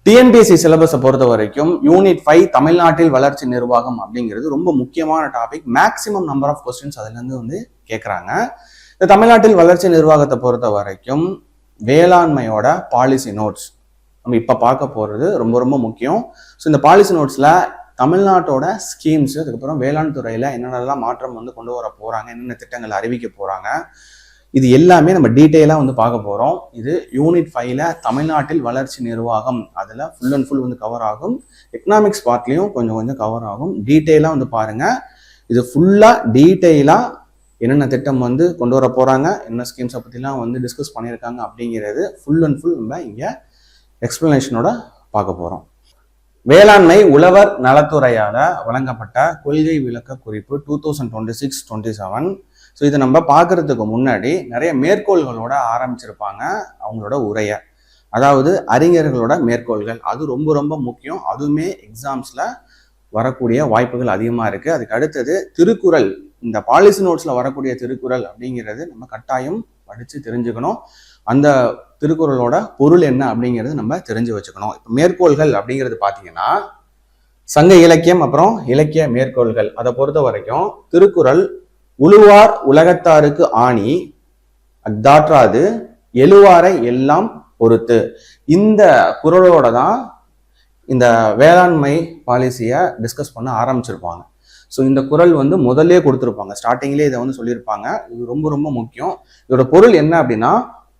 TNPSC சிலபஸை பொறுத்த வரைக்கும் யூனிட் 5 தமிழ்நாட்டில் வளர்ச்சி நிர்வாகம் அப்படிங்கிறது ரொம்ப முக்கியமான topic. Maximum number of questions அதுல இருந்து கேட்குறாங்க. இந்த தமிழ்நாட்டில் வளர்ச்சி நிர்வாகத்தை பொறுத்த வரைக்கும் வேளாண்மையோட பாலிசி நோட்ஸ் நம்ம இப்ப பார்க்க போறது ரொம்ப ரொம்ப முக்கியம். ஸோ இந்த பாலிசி நோட்ஸ்ல தமிழ்நாட்டோட ஸ்கீம்ஸ், அதுக்கப்புறம் வேளாண் துறையில என்னென்னலாம் மாற்றம் கொண்டு வர போறாங்க, என்னென்ன திட்டங்கள் அறிவிக்க போறாங்க, இது எல்லாமே நம்ம டீட்டெயிலாக பார்க்க போகிறோம். இது யூனிட் 5ல தமிழ்நாட்டில் வளர்ச்சி நிர்வாகம், அதில் ஃபுல் அண்ட் ஃபுல் கவர் ஆகும். எக்கனாமிக்ஸ் பார்ட்லையும் கொஞ்சம் கொஞ்சம் கவர் ஆகும். டீட்டெயிலாக பாருங்க. இது ஃபுல்லாக டீட்டெயிலாக என்னென்ன திட்டம் கொண்டு வர போகிறாங்க, என்ன ஸ்கீம்ஸை பற்றிலாம் டிஸ்கஸ் பண்ணியிருக்காங்க அப்படிங்கிறது ஃபுல் அண்ட் ஃபுல் நம்ம இங்கே எக்ஸ்பிளனேஷனோட பார்க்க போகிறோம். வேளாண்மை உழவர் நலத்துறையால் வழங்கப்பட்ட கொள்கை விளக்க குறிப்பு 2026-27. ஸோ இதை நம்ம பார்க்கறதுக்கு முன்னாடி நிறைய மேற்கோள்களோட ஆரம்பிச்சிருப்பாங்க அவங்களோட உரையை. அதாவது அறிஞர்களோட மேற்கோள்கள், அது ரொம்ப ரொம்ப முக்கியம். அதுவுமே எக்ஸாம்ஸில் வரக்கூடிய வாய்ப்புகள் அதிகமாக இருக்குது. அதுக்கு அடுத்தது திருக்குறள், இந்த பாலிசி நோட்ஸில் வரக்கூடிய திருக்குறள் அப்படிங்கிறது நம்ம கட்டாயம் படித்து தெரிஞ்சுக்கணும். அந்த திருக்குறளோட பொருள் என்ன அப்படிங்கிறது நம்ம தெரிஞ்சு வச்சுக்கணும். இப்போ மேற்கோள்கள் அப்படிங்கிறது பார்த்தீங்கன்னா சங்க இலக்கியம் அப்புறம் இலக்கிய மேற்கோள்கள். அதை பொறுத்த வரைக்கும் திருக்குறள் உழுவார் உலகத்தாருக்கு ஆணி அத்தாற்றாது எழுவாரை எல்லாம் பொறுத்து, இந்த குறளோட தான் இந்த வேளாண்மை பாலிசியை டிஸ்கஸ் பண்ண ஆரம்பிச்சிருப்பாங்க. ஸோ இந்த குறள் முதல்லே கொடுத்துருப்பாங்க, ஸ்டார்டிங்லேயே இதை சொல்லியிருப்பாங்க. இது ரொம்ப ரொம்ப முக்கியம். இதோட பொருள் என்ன அப்படின்னா,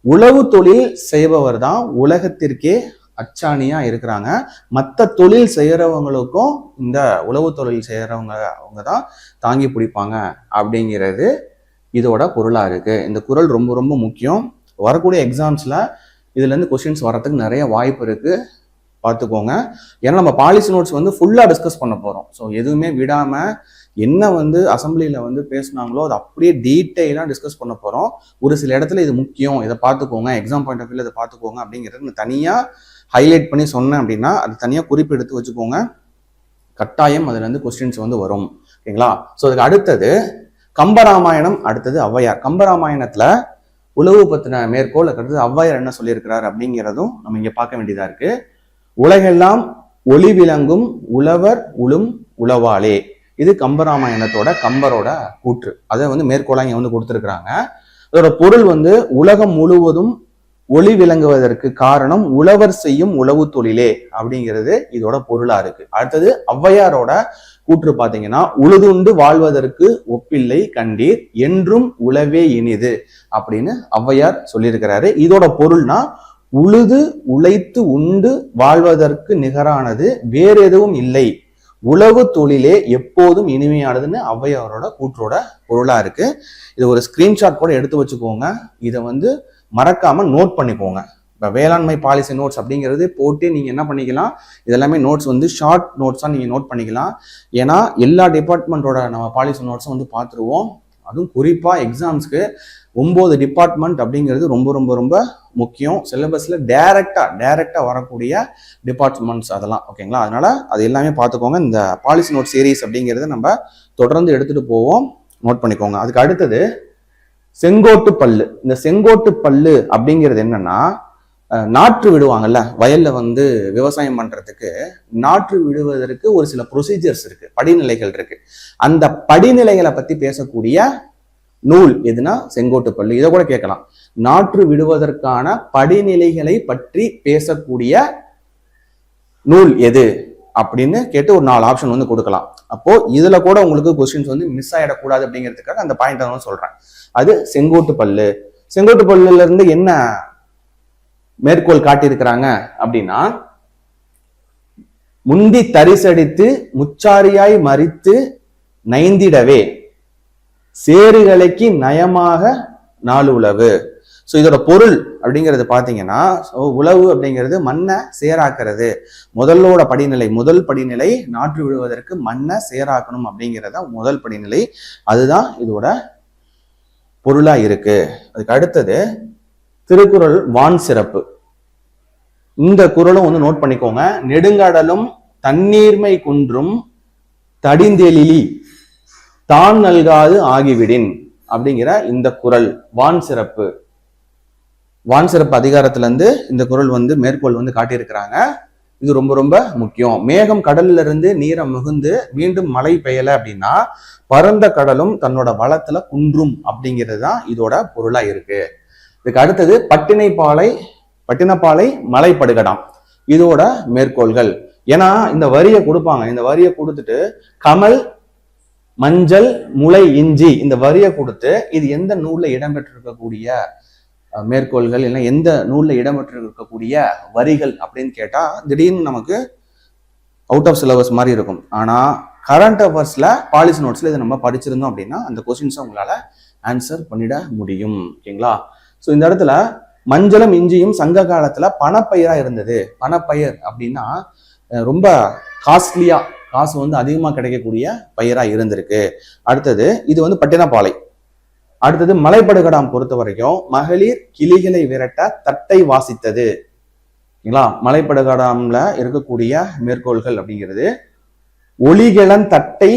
உழவு தொழில் செய்பவர் தான் உலகத்திற்கே அச்சாணியா இருக்கிறாங்க. மற்ற தொழில் செய்யறவங்களுக்கும் இந்த உழவு தொழில் அவங்க தான் தாங்கி பிடிப்பாங்க அப்படிங்கிறது இதோட பொருளா இருக்கு. இந்த குறள் ரொம்ப ரொம்ப முக்கியம். வரக்கூடிய எக்ஸாம்ஸ்ல இதுல இருந்து கொஸ்டின்ஸ் வரதுக்கு நிறைய வாய்ப்பு இருக்கு, பார்த்துக்கோங்க. ஏன்னா நம்ம பாலிசி நோட்ஸ் ஃபுல்லா டிஸ்கஸ் பண்ண போறோம். ஸோ எதுவுமே விடாம என்ன அசம்பிளியில பேசினாங்களோ அதை அப்படியே டீட்டெயிலா டிஸ்கஸ் பண்ண போறோம். ஒரு சில இடத்துல இது முக்கியம், இதை பார்த்துக்கோங்க, எக்ஸாம் பாயிண்ட் ஆஃப் வியூல இதை பார்த்துக்கோங்க அப்படிங்கிறது தனியா ஹைலைட் பண்ணி சொன்னேன் அப்படின்னா அது தனியா குறிப்பு எடுத்து வச்சுக்கோங்க. கட்டாயம் அதுல கொஸ்டின்ஸ் வரும். ஓகேங்களா? ஸோ அதுக்கு அடுத்தது கம்பராமாயணம், அடுத்தது ஔவையார். கம்பராமாயணத்துல உழவு பத்தின மேற்கோள், அடுத்தது ஔவையார் என்ன சொல்லியிருக்கிறார் அப்படிங்கிறதும் நம்ம இங்க பார்க்க வேண்டியதா இருக்கு. உலகெல்லாம் ஒளி விளங்கும் உழவர் உளும் உழவாளே, இது கம்பராமாயணத்தோட கம்பரோட கூற்று. அதை மேற்கோளா இங்க கொடுத்துருக்குறாங்க. அதோட பொருள் உலகம் முழுவதும் ஒளி விளங்குவதற்கு காரணம் உழவர் செய்யும் உழவு தொழிலே அப்படிங்கிறது இதோட பொருளா இருக்கு. அடுத்தது ஔவையாரோட கூற்று பாத்தீங்கன்னா, உழுதுண்டு வாழ்வதற்கு ஒப்பில்லை கண்டீர் என்றும் உழவே இனிது அப்படின்னு ஔவையார் சொல்லியிருக்கிறாரு. இதோட பொருள்னா, உழுது உழைத்து உண்டு வாழ்வதற்கு நிகரானது வேறு எதுவும் இல்லை, உழவு தொழிலே எப்போதும் இனிமையானதுன்னு ஔவையாரோட கூற்றோட பொருளா இருக்கு. இது ஒரு ஸ்கிரீன்ஷாட் கூட எடுத்து வச்சுக்கோங்க. இதை மறக்காம நோட் பண்ணிக்கோங்க. இப்போ வேளாண்மை பாலிசி நோட்ஸ் அப்படிங்கிறது போட்டு நீங்க என்ன பண்ணிக்கலாம், இதெல்லாமே நோட்ஸ் ஷார்ட் நோட்ஸா நீங்க நோட் பண்ணிக்கலாம். ஏன்னா எல்லா டிபார்ட்மெண்ட்டோட நம்ம பாலிசி நோட்ஸும் பார்த்துருவோம். அதுவும் குறிப்பா எக்ஸாம்ஸ்க்கு 9 டிபார்ட்மெண்ட் அப்படிங்கிறது ரொம்ப ரொம்ப ரொம்ப முக்கியம். சிலபஸ்ல டைரக்டா வரக்கூடிய டிபார்ட்மெண்ட்ஸ் அதெல்லாம். ஓகேங்களா? அதனால அது எல்லாமே பார்த்துக்கோங்க. இந்த பாலிசி நோட் சீரீஸ் அப்படிங்கிறத நம்ம தொடர்ந்து எடுத்துட்டு போவோம், நோட் பண்ணிக்கோங்க. அதுக்கு அடுத்தது செங்கோட்டு பல்லு. இந்த செங்கோட்டு பல்லு அப்படிங்கிறது என்னன்னா, நாற்று விடுவாங்கல்ல வயல்ல விவசாயம் பண்றதுக்கு, நாற்று விடுவதற்கு ஒரு சில ப்ரொசீஜர்ஸ் இருக்கு, படிநிலைகள் இருக்கு. அந்த படிநிலைகளை பத்தி பேசக்கூடிய நூல் எதுனா செங்கோட்டு பல்லு. இதை கூட கேட்கலாம், நாற்று விடுவதற்கான படிநிலைகளை பற்றி பேசக்கூடிய நூல் எது அப்படின்னு கேட்டு ஒரு 4 ஆப்ஷன் கொடுக்கலாம். அப்போ இதுல கூட உங்களுக்கு கொஸ்டின்ஸ் மிஸ் ஆயிடக்கூடாது அப்படிங்கிறதுக்காக அந்த பாயிண்ட் சொல்றேன். அது செங்கோட்டு பல்லு. செங்கோட்டு பல்லுல இருந்து என்ன மேற்கோள் காட்டியிருக்கிறாங்க அப்படின்னா, முந்தி தரிசடித்து முச்சாரியாய் மறித்து நைந்திடவே சேறுகலைக்கு நயமாக நாலு உழவு. ஸோ இதோட பொருள் அப்படிங்கிறது பார்த்தீங்கன்னா, உழவு அப்படிங்கிறது மண்ணை சேராக்கிறது. முதல் படிநிலை நாற்று விடுவதற்கு மண்ணை சேராக்கணும் அப்படிங்கிறத முதல் படிநிலை. அதுதான் இதோட பொருளா இருக்கு. அதுக்கு அடுத்தது திருக்குறள் வான் சிறப்பு. இந்த குறளும் நோட் பண்ணிக்கோங்க. நெடுங்கடலும் தண்ணீர்மை குன்றும் தடிந்தெழிலி தான் நல்காது ஆகிவிடின் அப்படிங்கிற இந்த குறள் வான் சிறப்பு அதிகாரத்துல இருந்து இந்த குறள் மேற்கோள் காட்டியிருக்கிறாங்க. இது ரொம்ப ரொம்ப முக்கியம். மேகம் கடல்ல இருந்து நீரை மிகுந்து மீண்டும் மழை பெய்யல அப்படின்னா பரந்த கடலும் தன்னோட வளத்துல குன்றும் அப்படிங்கிறது தான் இதோட பொருளா இருக்கு. இதுக்கு அடுத்தது பட்டினப்பாலை மலைப்படுகடாம். இதோட மேற்கோள்கள். ஏன்னா இந்த வரியை கொடுப்பாங்க, இந்த வரியை கொடுத்துட்டு கமல், மஞ்சள், முளை, இஞ்சி இந்த வரியை கொடுத்து இது எந்த நூல்ல இடம்பெற்றிருக்கக்கூடிய மேற்கோள்கள் இல்லை எந்த நூல்ல இடம்பெற்றிருக்கக்கூடிய வரிகள் அப்படின்னு கேட்டா திடீர்னு நமக்கு அவுட் ஆஃப் சிலபஸ் மாதிரி இருக்கும். ஆனா கரண்ட் அஃபேர்ஸ்ல பாலிசி நோட்ஸ்ல இதை நம்ம படிச்சிருந்தோம் அப்படின்னா அந்த கொஸ்டின்ஸை உங்களால ஆன்சர் பண்ணிட முடியும். ஓகேங்களா? ஸோ இந்த இடத்துல மஞ்சளும் இஞ்சியும் சங்க காலத்துல பணப்பயிரா இருந்தது. பணப்பயிர் அப்படின்னா ரொம்ப காஸ்ட்லியா, காசு வந்து அதிகமா கிடைக்கக்கூடிய பயிரா இருந்திருக்கு. அடுத்தது இது வந்து பட்டினப்பாலை. அடுத்தது மலைப்படுகடாம் பொறுத்த வரைக்கும் மகளிர் கிளிகளை விரட்ட தட்டை வாசித்தது. ஓகேங்களா? மலைப்படுகடாம்ல இருக்கக்கூடிய மேற்கோள்கள் அப்படிங்கிறது ஒளிகிழன் தட்டை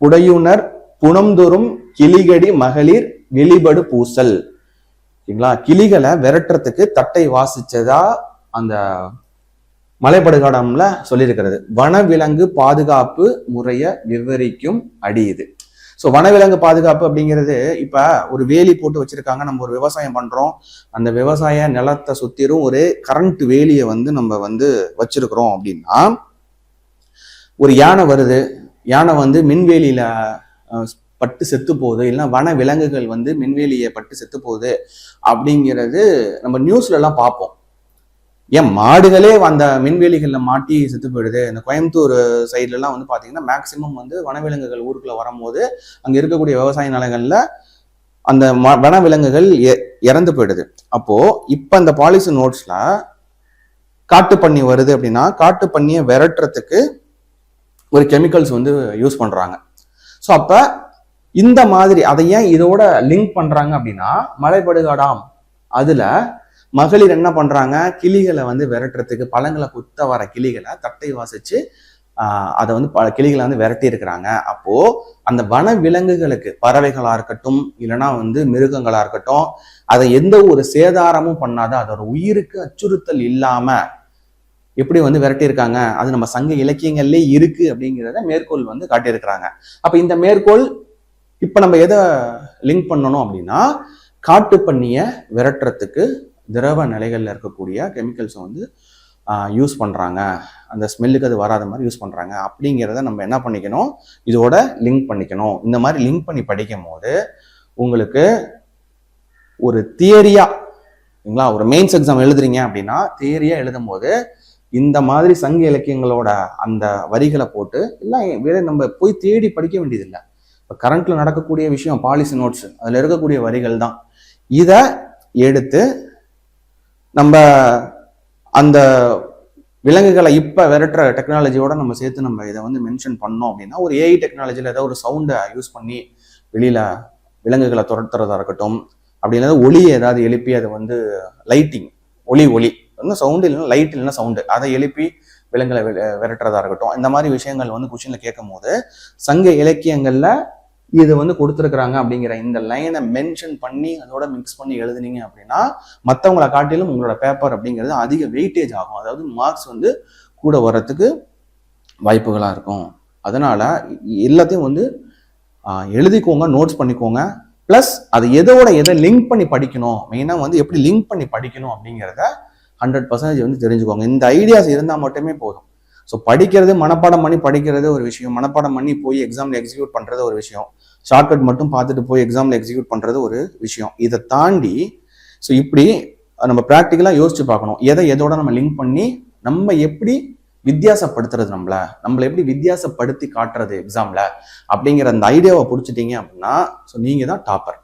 புடையுணர் புனம்தொறும் கிளிகடி மகளிர் வெளிபடு பூசல். ஓகேங்களா? கிளிகளை விரட்டுறதுக்கு தட்டை வாசிச்சதா அந்த மலைப்படுகாடம்ல சொல்லியிருக்கிறது. வனவிலங்கு பாதுகாப்பு முறைய விவரிக்கும் அடி இது. ஸோ வனவிலங்கு பாதுகாப்பு அப்படிங்கிறது இப்ப ஒரு வேலி போட்டு வச்சிருக்காங்க, நம்ம ஒரு விவசாயம் பண்றோம், அந்த விவசாய நிலத்தை சுத்திரும் ஒரு கரண்ட் வேலியை வந்து நம்ம வந்து வச்சிருக்கிறோம் அப்படின்னா ஒரு யானை வருது, யானை வந்து மின்வேலியில பட்டு செத்து போகுது, இல்லைன்னா வன விலங்குகள் வந்து மின்வேலியை பட்டு செத்து போகுது அப்படிங்கிறது நம்ம நியூஸ்ல எல்லாம் பார்ப்போம். ஏன் மாடுகளே அந்த மின்வேலிகள்ல மாட்டி செத்து போயிடுது. இந்த கோயம்புத்தூர் சைட்ல எல்லாம் வந்து பாத்தீங்கன்னா மேக்சிமம் வந்து வனவிலங்குகள் ஊருக்குள்ள வரும்போது அங்க இருக்கக்கூடிய விவசாய நிலங்கள்ல அந்த வனவிலங்குகள் இறந்து போயிடுது. அப்போ இப்ப இந்த பாலிசி நோட்ஸ்ல காட்டு பன்னி வருது அப்படின்னா காட்டு பன்னியை விரட்டுறதுக்கு ஒரு கெமிக்கல்ஸ் வந்து யூஸ் பண்றாங்க. ஸோ அப்ப இந்த மாதிரி அதை ஏன் இதோட லிங்க் பண்றாங்க அப்படின்னா மலைப்படுகாடாம் அதுல மகளிர் என்ன பண்றாங்க, கிளிகளை வந்து விரட்டுறதுக்கு பழங்களை குத்த வர கிளிகளை தட்டை வாசிச்சு அதை வந்து கிளிகளை வந்து விரட்டி இருக்கிறாங்க. அப்போ அந்த வன விலங்குகளுக்கு பறவைகளா இருக்கட்டும் இல்லைன்னா வந்து மிருகங்களா இருக்கட்டும் அதை எந்த ஒரு சேதாரமும் பண்ணாத அதோட உயிருக்கு அச்சுறுத்தல் இல்லாம எப்படி வந்து விரட்டியிருக்காங்க, அது நம்ம சங்க இலக்கியங்கள்லே இருக்கு அப்படிங்கிறத மேற்கோள் வந்து காட்டியிருக்கிறாங்க. அப்ப இந்த மேற்கோள் இப்ப நம்ம எதை லிங்க் பண்ணணும் அப்படின்னா காட்டு பன்னிய விரட்டுறதுக்கு திரவ நிலைகள்ல இருக்கக்கூடிய கெமிக்கல்ஸை வந்து யூஸ் பண்றாங்க, அந்த ஸ்மெல்லுக்கு அது வராத மாதிரி யூஸ் பண்றாங்க அப்படிங்கிறத நம்ம என்ன பண்ணிக்கணும், இதோட லிங்க் பண்ணிக்கணும். இந்த மாதிரி லிங்க் பண்ணி படிக்கும் போது உங்களுக்கு ஒரு தியரியா, ஒரு மெயின்ஸ் எக்ஸாம் எழுதுறீங்க அப்படின்னா தியரியா எழுதும் போது இந்த மாதிரி சங்க இலக்கியங்களோட அந்த வரிகளை போட்டு எல்லாம் வேற நம்ம போய் தேடி படிக்க வேண்டியதில்லை. இப்போ கரண்ட்ல நடக்கக்கூடிய விஷயம் பாலிசி நோட்ஸ் அதுல இருக்கக்கூடிய வரிகள் தான். இதை எடுத்து நம்ம அந்த விலங்குகளை இப்ப விரட்டுற டெக்னாலஜியோட நம்ம சேர்த்து நம்ம இதை வந்து மென்ஷன் பண்ணோம் அப்படின்னா ஒரு ஏஐ டெக்னாலஜியில் ஏதாவது ஒரு சவுண்டை யூஸ் பண்ணி வெளியில விலங்குகளை துரத்துறதா இருக்கட்டும், அப்படி இல்லைன்னா ஒளியை ஏதாவது எழுப்பி அதை வந்து லைட்டிங் ஒளி இன்னும் சவுண்டு இல்லைன்னா லைட் இல்லைன்னா சவுண்டு அதை எழுப்பி விலங்குகளை விரட்டுறதா இருக்கட்டும், இந்த மாதிரி விஷயங்கள் வந்து கொஸ்டின்ல கேட்கும் போது சங்க இலக்கியங்கள்ல இது வந்து கொடுத்துருக்குறாங்க அப்படிங்கிற இந்த லைனை மென்ஷன் பண்ணி அதோட மிக்ஸ் பண்ணி எழுதுனீங்க அப்படின்னா மற்றவங்களை காட்டிலும் உங்களோட பேப்பர் அப்படிங்கிறது அதிக வெயிட்டேஜ் ஆகும், அதாவது மார்க்ஸ் வந்து கூட வர்றதுக்கு வாய்ப்புகளா இருக்கும். அதனால எல்லாத்தையும் வந்து எழுதிக்கோங்க, நோட்ஸ் பண்ணிக்கோங்க. பிளஸ் அது எதை லிங்க் பண்ணி படிக்கணும், மெயினா வந்து எப்படி லிங்க் பண்ணி படிக்கணும் அப்படிங்கிறத 100% வந்து தெரிஞ்சுக்கோங்க. இந்த ஐடியாஸ் இருந்தால் மட்டுமே போதும். ஸோ படிக்கிறது, மனப்பாடம் பண்ணி படிக்கிறது ஒரு விஷயம், மனப்பாடம் பண்ணி போய் எக்ஸாம்ல எக்ஸிக்யூட் பண்றது ஒரு விஷயம், ஷார்ட்கட் மட்டும் பார்த்துட்டு போய் எக்ஸாம்ல எக்ஸிக்யூட் பண்றது ஒரு விஷயம். இதை தாண்டி ஸோ இப்படி நம்ம ப்ராக்டிக்கலா யோசிச்சு பார்க்கணும், எதோட நம்ம லிங்க் பண்ணி நம்ம எப்படி வித்தியாசப்படுத்துறது, நம்மளை எப்படி வித்தியாசப்படுத்தி காட்டுறது எக்ஸாம்ல அப்படிங்கிற அந்த ஐடியாவை பிடிச்சிட்டீங்க அப்படின்னா ஸோ நீங்க தான் டாப்பர்.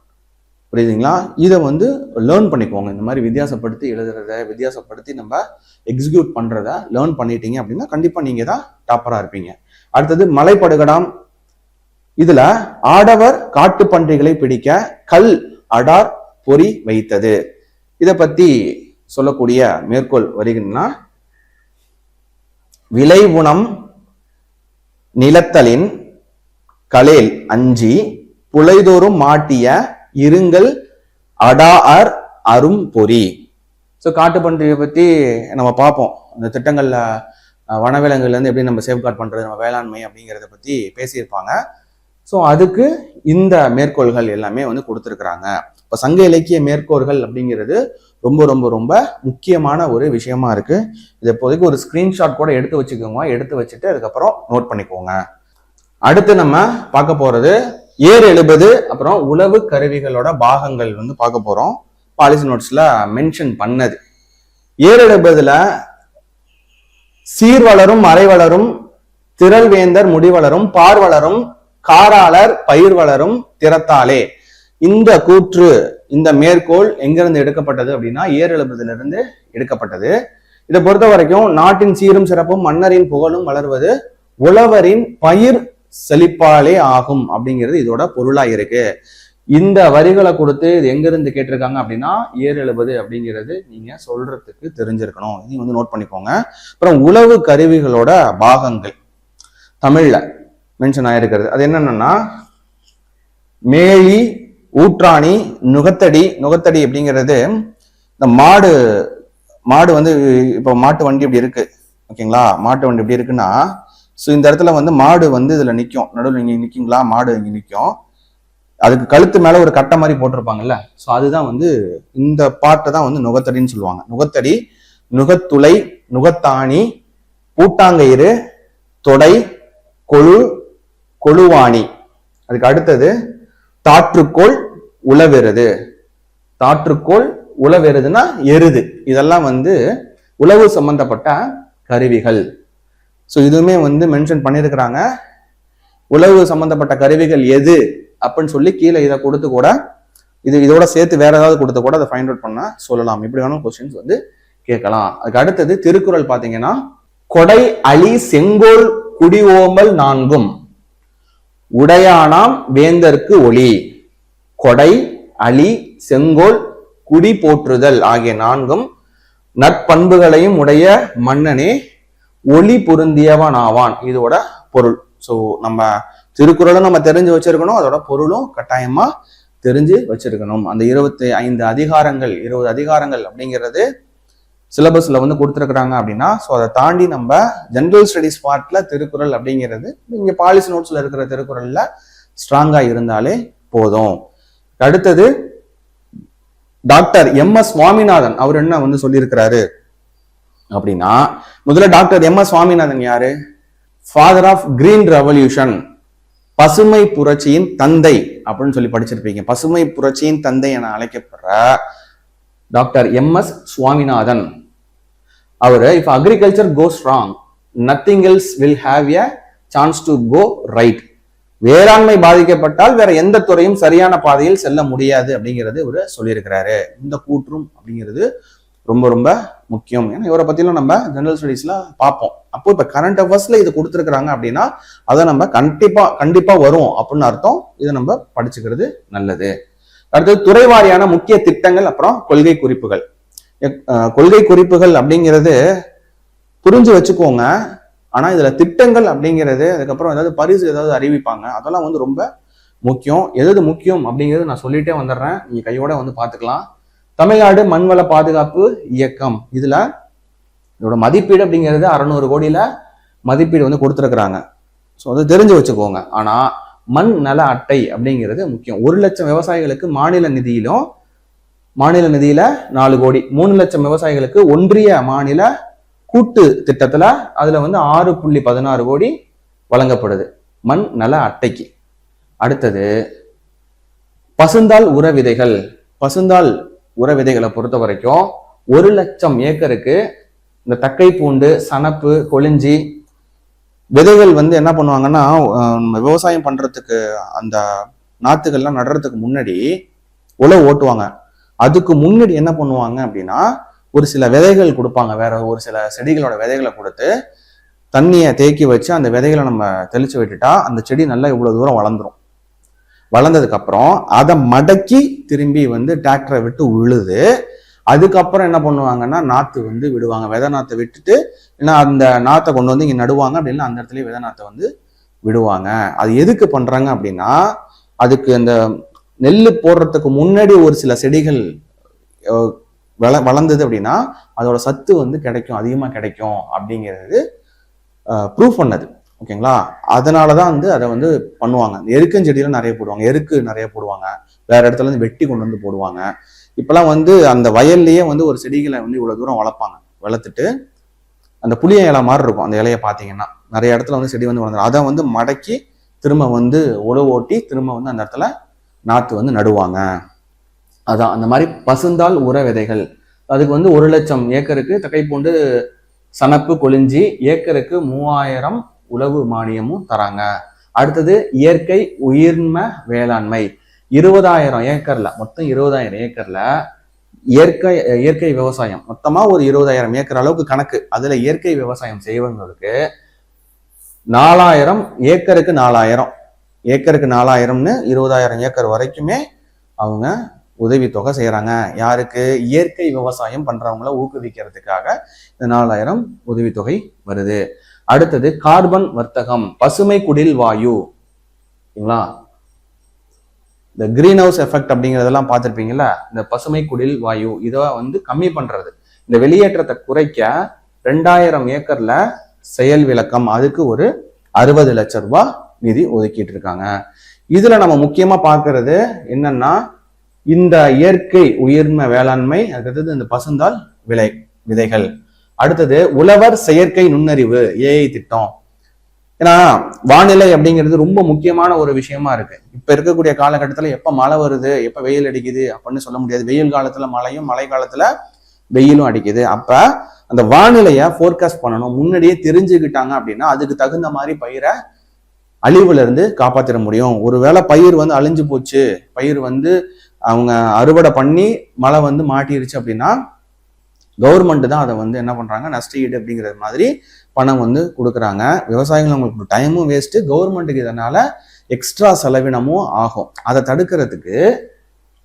புரியுதுங்களா? இதை வந்து லேர்ன் பண்ணிக்கோங்க. இந்த மாதிரி வித்தியாசப்படுத்தி எழுதுறத, வித்தியாசப்படுத்தி நம்ம எக்ஸிக்யூட் பண்றத லேர்ன் பண்ணிட்டீங்க அப்படின்னா கண்டிப்பா நீங்க தான் டாப்பரா இருப்பீங்க. அடுத்தது மலைப்படுகடாம். இதுல ஆடவர் காட்டு பன்றிகளை பிடிக்க கல் அடார் பொறி வைத்தது. இதை பத்தி சொல்லக்கூடிய மேற்கோள் வருகிறதுனா விளைவுணம் நிலத்தலின் கலேல் அஞ்சி புலைதோறும் மாட்டிய இருங்கள் அடார் அரும் பொறி. ஸோ காட்டு பன்றியை பத்தி நம்ம பார்ப்போம், அந்த திட்டங்கள்ல வனவிலங்குலேருந்து எப்படி நம்ம சேஃப்கார்ட் பண்ணுறது, நம்ம வேளாண்மை அப்படிங்கிறத பற்றி பேசியிருப்பாங்க. ஸோ அதுக்கு இந்த மேற்கோள்கள் எல்லாமே வந்து கொடுத்துருக்குறாங்க. இப்போ சங்க இலக்கிய மேற்கோள்கள் அப்படிங்கிறது ரொம்ப ரொம்ப ரொம்ப முக்கியமான ஒரு விஷயமா இருக்கு. இது இப்போதைக்கு ஒரு ஸ்கிரீன்ஷாட் கூட எடுத்து வச்சுக்கோங்க. எடுத்து வச்சுட்டு அதுக்கப்புறம் நோட் பண்ணிக்கோங்க. அடுத்து நம்ம பார்க்க போறது ஏர் எழுபது அப்புறம் உளவு கருவிகளோட பாகங்கள் வந்து பார்க்க போறோம். பாலிசி நோட்ஸ்ல மென்ஷன் பண்ணது. ஏர் எழுபதுல சீர்வளரும் மறைவளரும் திரள்வேந்தர் முடிவளரும் பார்வளரும் காராளர் பயிர் வளரும் திறத்தாலே. இந்த கூற்று, இந்த மேற்கோள் எங்கிருந்து எடுக்கப்பட்டது அப்படின்னா ஏர் எழுபதுல இருந்து எடுக்கப்பட்டது. இதை பொறுத்த வரைக்கும் நாட்டின் சீரும் சிறப்பும் மன்னரின் புகழும் வளர்வது உழவரின் பயிர் செழிப்பாலே ஆகும் அப்படிங்கிறது இதோட பொருளா இருக்கு. இந்த வரிகளை கொடுத்து இது எங்கிருந்து கேட்டிருக்காங்க அப்படின்னா ஏர் எழுபது அப்படிங்கிறது நீங்க சொல்றதுக்கு தெரிஞ்சிருக்கணும். இதையும் வந்து நோட் பண்ணிக்கோங்க. அப்புறம் உளவு கருவிகளோட பாகங்கள் தமிழ்ல மென்ஷன் ஆயிருக்கிறது. அது என்னன்னா மேலி, ஊற்றாணி, நுகத்தடி. நுகத்தடி அப்படிங்கிறது இந்த மாடு வந்து இப்போ மாட்டு வண்டி இப்படி இருக்கு, ஓகேங்களா? மாட்டு வண்டி இப்படி இருக்குன்னா ஸோ இந்த இடத்துல வந்து மாடு வந்து இதுல நிற்கும், நடுவில் இங்க நிற்குங்களா, மாடு இங்க நிற்கும். அதுக்கு கழுத்து மேல ஒரு கட்டை மாதிரி போட்டிருப்பாங்கல்ல, ஸோ அதுதான் வந்து இந்த பாட்டை தான் வந்து நுகத்தடின்னு சொல்லுவாங்க. நுகத்தடி, நுகத்துளை, நுகத்தாணி, பூட்டாங்கயிறு, தொடை, கொழுவாணி. அதுக்கு அடுத்தது தாற்றுக்கோள், உளவெருது. தாற்றுக்கோள், உளவெருதுன்னா எருது. இதெல்லாம் வந்து உளவு சம்பந்தப்பட்ட கருவிகள். ஸோ இதுவுமே வந்து மென்ஷன் பண்ணியிருக்கிறாங்க. உளவு சம்பந்தப்பட்ட கருவிகள் எது அப்படின்னு சொல்லி கீழே இதை கொடுத்து கூட இதோட சேர்த்து வேற ஏதாவது கொடுத்து கூட அதை ஃபைண்ட் அவுட் பண்ண சொல்லலாம். இப்படி வேணும் கொஸ்டின்ஸ் வந்து கேட்கலாம். அதுக்கு அடுத்தது திருக்குறள் பாத்தீங்கன்னா கொடை அழி செங்கோல் குடி ஓம்பல் நான்கும் உடையானாம் வேந்தற்கு ஒளி. கொடை அழி செங்கோல் குடி போற்றுதல் ஆகிய நான்கும் நற்பண்புகளையும் உடைய மன்னனே ஒளி பொருந்தியவன் ஆவான். இதோட பொருள். ஸோ நம்ம திருக்குறளும் நம்ம தெரிஞ்சு வச்சிருக்கணும், அதோட பொருளும் கட்டாயமா தெரிஞ்சு வச்சிருக்கணும். அந்த 25 அதிகாரங்கள் 20 அதிகாரங்கள் அப்படிங்கிறது சிலபஸ்ல வந்து கொடுத்துருக்குறாங்க அப்படின்னா ஸோ அதை தாண்டி நம்ம ஜென்ரல் ஸ்டடிஸ் பார்ட்ல திருக்குறள் அப்படிங்கிறது இங்க பாலிசி நோட்ஸ்ல இருக்கிற திருக்குறள்ல ஸ்ட்ராங்கா இருந்தாலே போதும். அடுத்தது டாக்டர் எம்.எஸ். சுவாமிநாதன் அவர் என்ன வந்து சொல்லியிருக்கிறாரு அப்படின்னா, முதல்ல டாக்டர் எம்.எஸ். சுவாமிநாதன் யாரு? ஃபாதர் ஆஃப் கிரீன் ரெவல்யூஷன், பசுமை புரட்சியின் தந்தை அப்படின்னு சொல்லி படிச்சிருப்பீங்க. பசுமை புரட்சியின் தந்தை என அழைக்கப்படுற டாக்டர் எம்.எஸ். சுவாமிநாதன் அவரு if agriculture goes wrong nothing else will have a chance to go right. வேளாண்மை பாதிக்கப்பட்டால் வேற எந்த துறையும் சரியான பாதையில் செல்ல முடியாது அப்படிங்கிறது இவரு சொல்லியிருக்கிறாரு. இந்த கூற்றும் அப்படிங்கிறது ரொம்ப ரொம்ப முக்கியம். ஏன்னா இவரை பத்திலாம் நம்ம ஜெனரல் ஸ்டடீஸ்ல பார்ப்போம். அப்போ இப்ப கரண்ட் அஃபேர்ஸ்ல இது கொடுத்துருக்காங்க அப்படின்னா அதை நம்ம கண்டிப்பா வரும் அப்படின்னு அர்த்தம். இதை நம்ம படிச்சுக்கிறது நல்லது. அடுத்தது துறைவாரியான முக்கிய திட்டங்கள் அப்புறம் கொள்கை குறிப்புகள். கொள்கை குறிப்புகள் அப்படிங்கிறது புரிஞ்சு வச்சுக்கோங்க. ஆனா இதுல திட்டங்கள் அப்படிங்கிறது அதுக்கப்புறம் ஏதாவது பரிசு ஏதாவது அறிவிப்பாங்க, அதெல்லாம் வந்து ரொம்ப முக்கியம். எது முக்கியம் அப்படிங்கிறது நான் சொல்லிட்டே வந்துடுறேன், நீங்க கையோட வந்து பாத்துக்கலாம். தமிழ்நாடு மண்வள பாதுகாப்பு இயக்கம், இதுல இதோட மதிப்பீடு அப்படிங்கிறது 600 கோடியில மதிப்பீடு வந்து கொடுத்துருக்குறாங்க. ஸோ அதை தெரிஞ்சு வச்சுக்கோங்க. ஆனா மண் நல அட்டை அப்படிங்கிறது முக்கியம். 1 லட்சம் விவசாயிகளுக்கு மாநில நிதியில 4 கோடி, 3 லட்சம் விவசாயிகளுக்கு ஒன்றிய மாநில கூட்டு திட்டத்துல அதுல வந்து 6.16 கோடி வழங்கப்படுது மண் நல அட்டைக்கு. அடுத்தது பசுந்தாள் உர விதைகள். பசுந்தாள் உர விதைகளை பொறுத்த வரைக்கும் 1 லட்சம் ஏக்கருக்கு இந்த தக்கை பூண்டு, சணப்பு, கொளிஞ்சி விதைகள் வந்து என்ன பண்ணுவாங்கன்னா விவசாயம் பண்றதுக்கு அந்த நாத்துக்கள்லாம் நடுறதுக்கு முன்னாடி உழவு ஓட்டுவாங்க. அதுக்கு முன்னாடி என்ன பண்ணுவாங்க அப்படின்னா ஒரு சில விதைகள் கொடுப்பாங்க, வேற ஒரு சில செடிகளோட விதைகளை கொடுத்து தண்ணியை தேக்கி வச்சு அந்த விதைகளை நம்ம தெளிச்சு விட்டுட்டா அந்த செடி நல்லா இவ்வளவு தூரம் வளர்ந்துரும். வளர்ந்ததுக்கு அப்புறம் அதை மடக்கி திரும்பி வந்து டிராக்டரை விட்டு உழுது அதுக்கப்புறம் என்ன பண்ணுவாங்கன்னா நாத்து வந்து விடுவாங்க. விதை நாத்தை விட்டுட்டு ஏன்னா அந்த நாத்தை கொண்டு வந்து இங்க நடுவாங்க. அப்படின்னா அந்த இடத்துல விதை நாத்தை வந்து விடுவாங்க. அது எதுக்கு பண்றாங்க அப்படின்னா அதுக்கு அந்த நெல் போடுறதுக்கு முன்னாடி ஒரு சில செடிகள் வளர்ந்தது அப்படின்னா அதோட சத்து வந்து கிடைக்கும், அதிகமா கிடைக்கும் அப்படிங்கிறது ப்ரூஃப் பண்ணது. ஓகேங்களா, அதனாலதான் வந்து அதை வந்து பண்ணுவாங்க. எருக்கஞ்செடியில நிறைய போடுவாங்க, எருக்கு நிறைய போடுவாங்க, வேற இடத்துல இருந்து வெட்டி கொண்டு வந்து போடுவாங்க. இப்பெல்லாம் வந்து அந்த வயல்லையே வந்து ஒரு செடிகளை வந்து இவ்வளவு தூரம் வளர்ப்பாங்க. வளர்த்துட்டு அந்த புளிய இலை மாதிரி இருக்கும், அந்த இலையை பார்த்தீங்கன்னா நிறைய இடத்துல வந்து செடி வந்து வளர்ந்துடும். அதை வந்து மடக்கி திரும்ப வந்து உழவு ஓட்டி திரும்ப வந்து அந்த இடத்துல நாற்று வந்து நடுவாங்க. அதான் அந்த மாதிரி பசுந்தாள் உர விதைகள். அதுக்கு வந்து 1,00,000 ஏக்கருக்கு தக்கைப்பூண்டு சணப்பு கொளிஞ்சி ஏக்கருக்கு 3000 உழவு மானியமும் தராங்க. அடுத்தது இயற்கை உயிர்ம வேளாண்மை. 20,000 ஏக்கர்ல, மொத்தம் 20,000 ஏக்கர்ல இயற்கை விவசாயம், மொத்தமா ஒரு 20,000 ஏக்கர் அளவுக்கு கணக்கு. அதுல இயற்கை விவசாயம் செய்வங்களுக்கு 4,000 ஏக்கருக்கு 4,000 ஏக்கருக்கு 4,000ன்னு 20,000 ஏக்கர் வரைக்குமே அவங்க உதவித்தொகை செய்யறாங்க. யாருக்கு? இயற்கை விவசாயம் பண்றவங்கள ஊக்குவிக்கிறதுக்காக இந்த 4,000 உதவித்தொகை வருது. அடுத்தது கார்பன் வர்த்தகம், பசுமை குடில் வாயு. இந்த கிரீன் ஹவுஸ் எஃபெக்ட் அப்படிங்கிறதெல்லாம் பார்த்துருப்பீங்கல்ல. இந்த பசுமை குடில் வாயு இதை வந்து கம்மி பண்றது, இந்த வெளியேற்றத்தை குறைக்க 2,000 ஏக்கர்ல செயல் விளக்கம், அதுக்கு ஒரு 60 லட்சம் ரூபாய் நிதி ஒதுக்கிட்டு இருக்காங்க. இதுல நம்ம முக்கியமா பார்க்கறது என்னன்னா இந்த இயற்கை உயிர்ம வேளாண்மை, அடுத்தது இந்த பசுந்தாள் விதைகள். அடுத்தது உழவர் செயற்கை நுண்ணறிவு ஏஐ திட்டம். ஏன்னா வானிலை அப்படிங்கிறது ரொம்ப முக்கியமான ஒரு விஷயமா இருக்கு. இப்ப இருக்கக்கூடிய காலகட்டத்துல எப்ப மழை வருது, எப்ப வெயில் அடிக்குது அப்படின்னு சொல்ல முடியாது. வெயில் காலத்துல மழையும், மழை காலத்துல வெயிலும் அடிக்குது. அப்ப அந்த வானிலைய ஃபோர்காஸ்ட் பண்ணணும். முன்னாடியே தெரிஞ்சுக்கிட்டாங்க அப்படின்னா அதுக்கு தகுந்த மாதிரி பயிரை அழிவுல இருந்து காப்பாத்திட முடியும். ஒருவேளை பயிர் வந்து அழிஞ்சு போச்சு, பயிர் வந்து அவங்க அறுவடை பண்ணி மழை வந்து மாட்டிருச்சு அப்படின்னா கவர்மெண்ட் தான் அதை வந்து என்ன பண்றாங்க, நஷ்டஈடு அப்படிங்கிற மாதிரி பணம் வந்து கொடுக்குறாங்க. விவசாயிகள் அவங்களுக்கு டைமும் வேஸ்ட், கவர்மெண்ட்டுக்கு இதனால எக்ஸ்ட்ரா செலவினமும் ஆகும். அதை தடுக்கிறதுக்கு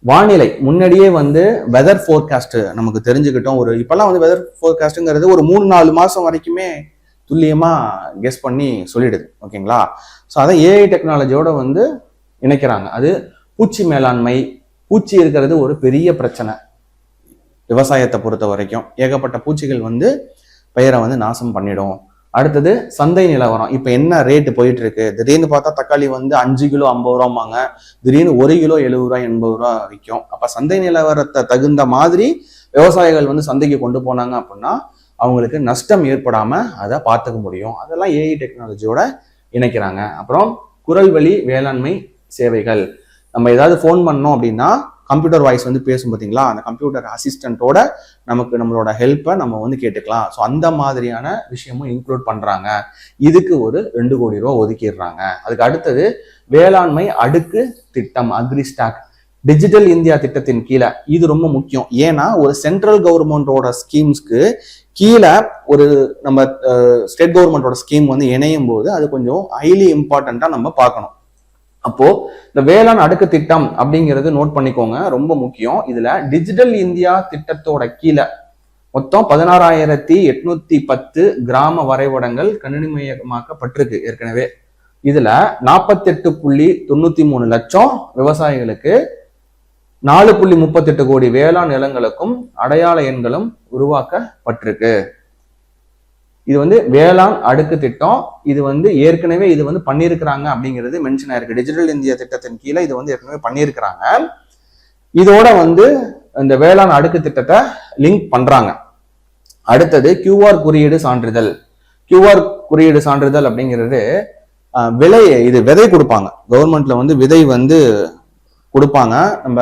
வானிலை முன்னாடியே வந்து வெதர் ஃபோர்காஸ்ட் நமக்கு தெரிஞ்சுக்கிட்டோம். இப்பெல்லாம் வந்து வெதர் ஃபோர்காஸ்ட்ங்கிறது ஒரு 3-4 மாசம் வரைக்குமே துல்லியமா கெஸ் பண்ணி சொல்லிடுது. ஓகேங்களா, ஸோ அதை ஏஐ டெக்னாலஜியோட வந்து இணைக்கிறாங்க. அது பூச்சி மேலாண்மை. பூச்சி இருக்கிறது ஒரு பெரிய பிரச்சனை விவசாயத்தை பொறுத்த வரைக்கும். ஏகப்பட்ட பூச்சிகள் வந்து பயிரை வந்து நாசம் பண்ணிடும். அடுத்தது சந்தை நிலவரம். இப்ப என்ன ரேட்டு போயிட்டு இருக்கு? திடீர்னு பார்த்தா தக்காளி வந்து 5 கிலோ 50 ரூபாங்க, திடீர்னு 1 கிலோ 70 ரூபாய் 80 ரூபாய் விற்கும். அப்ப சந்தை நிலவரத்தை தகுந்த மாதிரி விவசாயிகள் வந்து சந்தைக்கு கொண்டு போனாங்க அப்படின்னா அவங்களுக்கு நஷ்டம் ஏற்படாம அதை பார்த்துக்க முடியும். அதெல்லாம் ஏஐ டெக்னாலஜியோட இணைக்கிறாங்க. அப்புறம் குரல் வழி வேளாண்மை சேவைகள். நம்ம ஏதாவது ஃபோன் பண்ணோம் அப்படின்னா கம்ப்யூட்டர் வாய்ஸ் வந்து பேசும் பார்த்தீங்களா, அந்த கம்ப்யூட்டர் அசிஸ்டன்ட்டோட நமக்கு நம்மளோட ஹெல்ப்பை நம்ம வந்து கேட்டுக்கலாம். ஸோ அந்த மாதிரியான விஷயமும் இன்க்ளூட் பண்றாங்க. இதுக்கு ஒரு 2 கோடி ரூபா ஒதுக்கிடுறாங்க. அதுக்கு அடுத்தது வேளாண்மை அடுக்கு திட்டம், அக்ரிஸ்டாக். டிஜிட்டல் இந்தியா திட்டத்தின் கீழே இது ரொம்ப முக்கியம். ஏன்னா ஒரு சென்ட்ரல் கவர்மெண்டோட ஸ்கீம்ஸ்க்கு கீழே ஒரு நம்ம ஸ்டேட் கவர்மெண்டோட ஸ்கீம் வந்து இணையும் போது அது கொஞ்சம் ஹைலி இம்பார்ட்டண்டா நம்ம பார்க்கணும். அப்போ இந்த வேளாண் அடுக்கு திட்டம் அப்படிங்கிறது நோட் பண்ணிக்கோங்க, ரொம்ப முக்கியம். இதுல டிஜிட்டல் இந்தியா திட்டத்தோட கீழே மொத்தம் 16,810 கிராம வரைபடங்கள் கணினிமயமாக்கப்பட்டிருக்கு ஏற்கனவே. இதுல 48.93 லட்சம் விவசாயிகளுக்கு 4.38 கோடி வேளாண் நிலங்களுக்கும் அடையாள எண்களும் உருவாக்கப்பட்டிருக்கு. இது வந்து வேளாண் அடுக்கு திட்டம். இது வந்து ஏற்கனவே இது வந்து பண்ணியிருக்கிறாங்க அப்படிங்கிறது மென்ஷன் ஆயிருக்கு. டிஜிட்டல் இந்தியா திட்டத்தின் கீழே இது வந்து ஏற்கனவே பண்ணியிருக்கிறாங்க. இதோட வந்து இந்த வேளாண் அடுக்கு திட்டத்தை லிங்க் பண்றாங்க. அடுத்தது QR குறியீடு சான்றிதழ். QR குறியீடு சான்றிதழ் அப்படிங்கிறது விதை கொடுப்பாங்க. கவர்மெண்ட்ல வந்து விதை வந்து கொடுப்பாங்க. நம்ம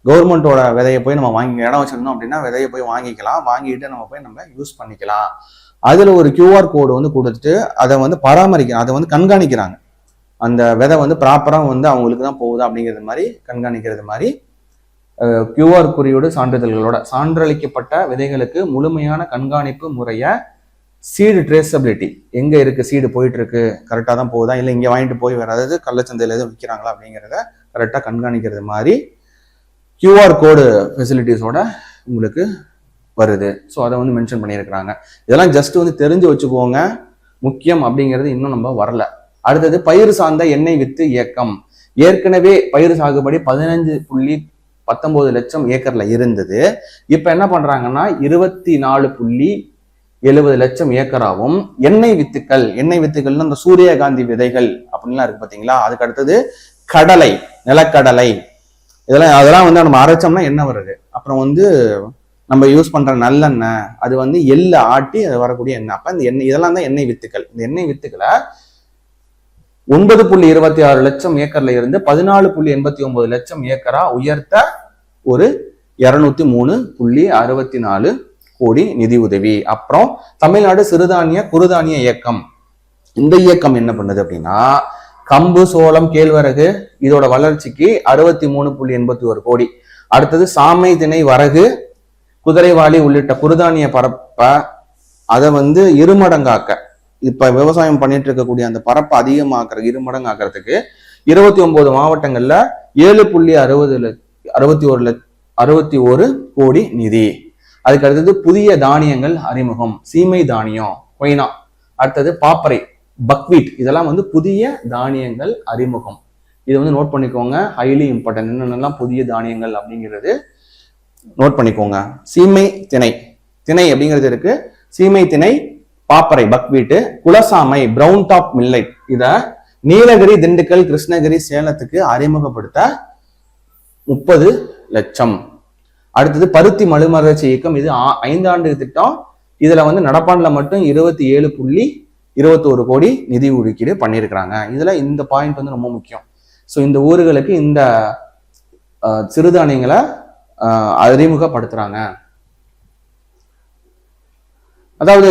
கவர்மெண்டோட விதையை போய் நம்ம வாங்கி இடம் வச்சிருந்தோம் அப்படின்னா விதையை போய் வாங்கிக்கலாம். வாங்கிட்டு நம்ம போய் நம்ம யூஸ் பண்ணிக்கலாம். அதுல ஒரு QR கோடு வந்து கொடுத்துட்டு அதை வந்து பராமரிக்க, அதை வந்து கண்காணிக்கிறாங்க. அந்த விதை வந்து ப்ராப்பரா வந்து அவங்களுக்கு தான் போகுது அப்படிங்கிறது மாதிரி கண்காணிக்கிறது மாதிரி QR குறியீடு சான்றிதழ்களோட சான்றளிக்கப்பட்ட விதைகளுக்கு முழுமையான கண்காணிப்பு முறைய சீடு ட்ரேசபிலிட்டி, எங்க இருக்கு சீடு போயிட்டு இருக்கு, கரெக்டா தான் போகுதா, இல்லை இங்க வாங்கிட்டு போய் வேற அதாவது கள்ளச்சந்தையில எதுவும் விற்கிறாங்களா அப்படிங்கிறத கரெக்டா கண்காணிக்கிறது மாதிரி QR கோடு ஃபெசிலிட்டிஸோட உங்களுக்கு வருது. ஸோ அதை வந்து மென்ஷன் பண்ணியிருக்கிறாங்க. இதெல்லாம் ஜஸ்ட் வந்து தெரிஞ்சு வச்சுக்கோங்க, முக்கியம் அப்படிங்கிறது இன்னும் நம்ம வரல. அடுத்தது பயிர் சார்ந்த எண்ணெய் வித்து இயக்கம். ஏற்கனவே பயிர் சாகுபடி 15.19 லட்சம் ஏக்கர்ல இருந்தது. இப்ப என்ன பண்றாங்கன்னா 24.7 70 லட்சம் ஏக்கராவும், எண்ணெய் வித்துக்கள்னு அந்த சூரியகாந்தி விதைகள் அப்படின்லாம் இருக்கு பாத்தீங்களா. அதுக்கு அடுத்தது கடலை, நிலக்கடலை, அதெல்லாம் வந்து நம்ம அரைச்சோம்னா எண்ணெய் வருது. அப்புறம் வந்து நம்ம யூஸ் பண்ற நல்லெண்ணெய், அது வந்து எள்ள ஆட்டி அது வரக்கூடிய எண்ணெய். அப்ப இந்த எண்ணெய் இதெல்லாம் தான் எண்ணெய் வித்துக்கள். இந்த எண்ணெய் வித்துக்களை 9.26 லட்சம் ஏக்கர்ல இருந்து 14.89 லட்சம் ஏக்கரா உயர்த்த ஒரு 203.64 கோடி நிதி உதவி. அப்புறம் தமிழ்நாடு சிறுதானிய குறுதானிய இயக்கம், இந்த இயக்கம் என்ன பண்ணுது அப்படின்னா கம்பு, சோளம், கேழ்வரகு இதோட வளர்ச்சிக்கு 63.81 கோடி. அடுத்தது சாமை, திணை, வரகு, குதிரைவாளி உள்ளிட்ட குறுதானிய பரப்பை அதை வந்து இருமடங்காக்க, இப்ப விவசாயம் பண்ணிட்டு இருக்கக்கூடிய அந்த பரப்பை அதிகமாக்குற இருமடங்காக்கிறதுக்கு 29 மாவட்டங்கள்ல 7.61 கோடி நிதி. அதுக்கு அடுத்தது புதிய தானியங்கள் அறிமுகம், சீமை தானியம், கொய்னா, அடுத்தது பாப்பரை, பக்வீட், இதெல்லாம் வந்து புதிய தானியங்கள் அறிமுகம். இது வந்து நோட் பண்ணிக்கோங்க, ஹைலி இம்பார்ட்டன்ட். என்னென்னலாம் புதிய தானியங்கள் அப்படிங்கிறது நோட் பண்ணிக்கோங்க. சீமை திணை, திணை அப்படிங்கிறது இருக்கு. சீமை திணை, பாப்பரை, பக்வீட்டு, குலசாமை, பிரவுன் டாப் மில்லைட், இத நீலகிரி, திண்டுக்கல், கிருஷ்ணகிரி, சேலத்துக்கு அறிமுகப்படுத்த 30 லட்சம். அடுத்தது பருத்தி மறுமலர்ச்சி இயக்கம், இது 5 ஆண்டு திட்டம். இதுல வந்து நடப்பாண்டுல மட்டும் 27.21 கோடி நிதி ஒதுக்கீடு பண்ணியிருக்கிறாங்க. இதுல இந்த பாயிண்ட் வந்து ரொம்ப முக்கியம். ஸோ இந்த ஊர்களுக்கு இந்த சிறுதானியங்களை அறிமுகப்படுத்துறாங்க. அதாவது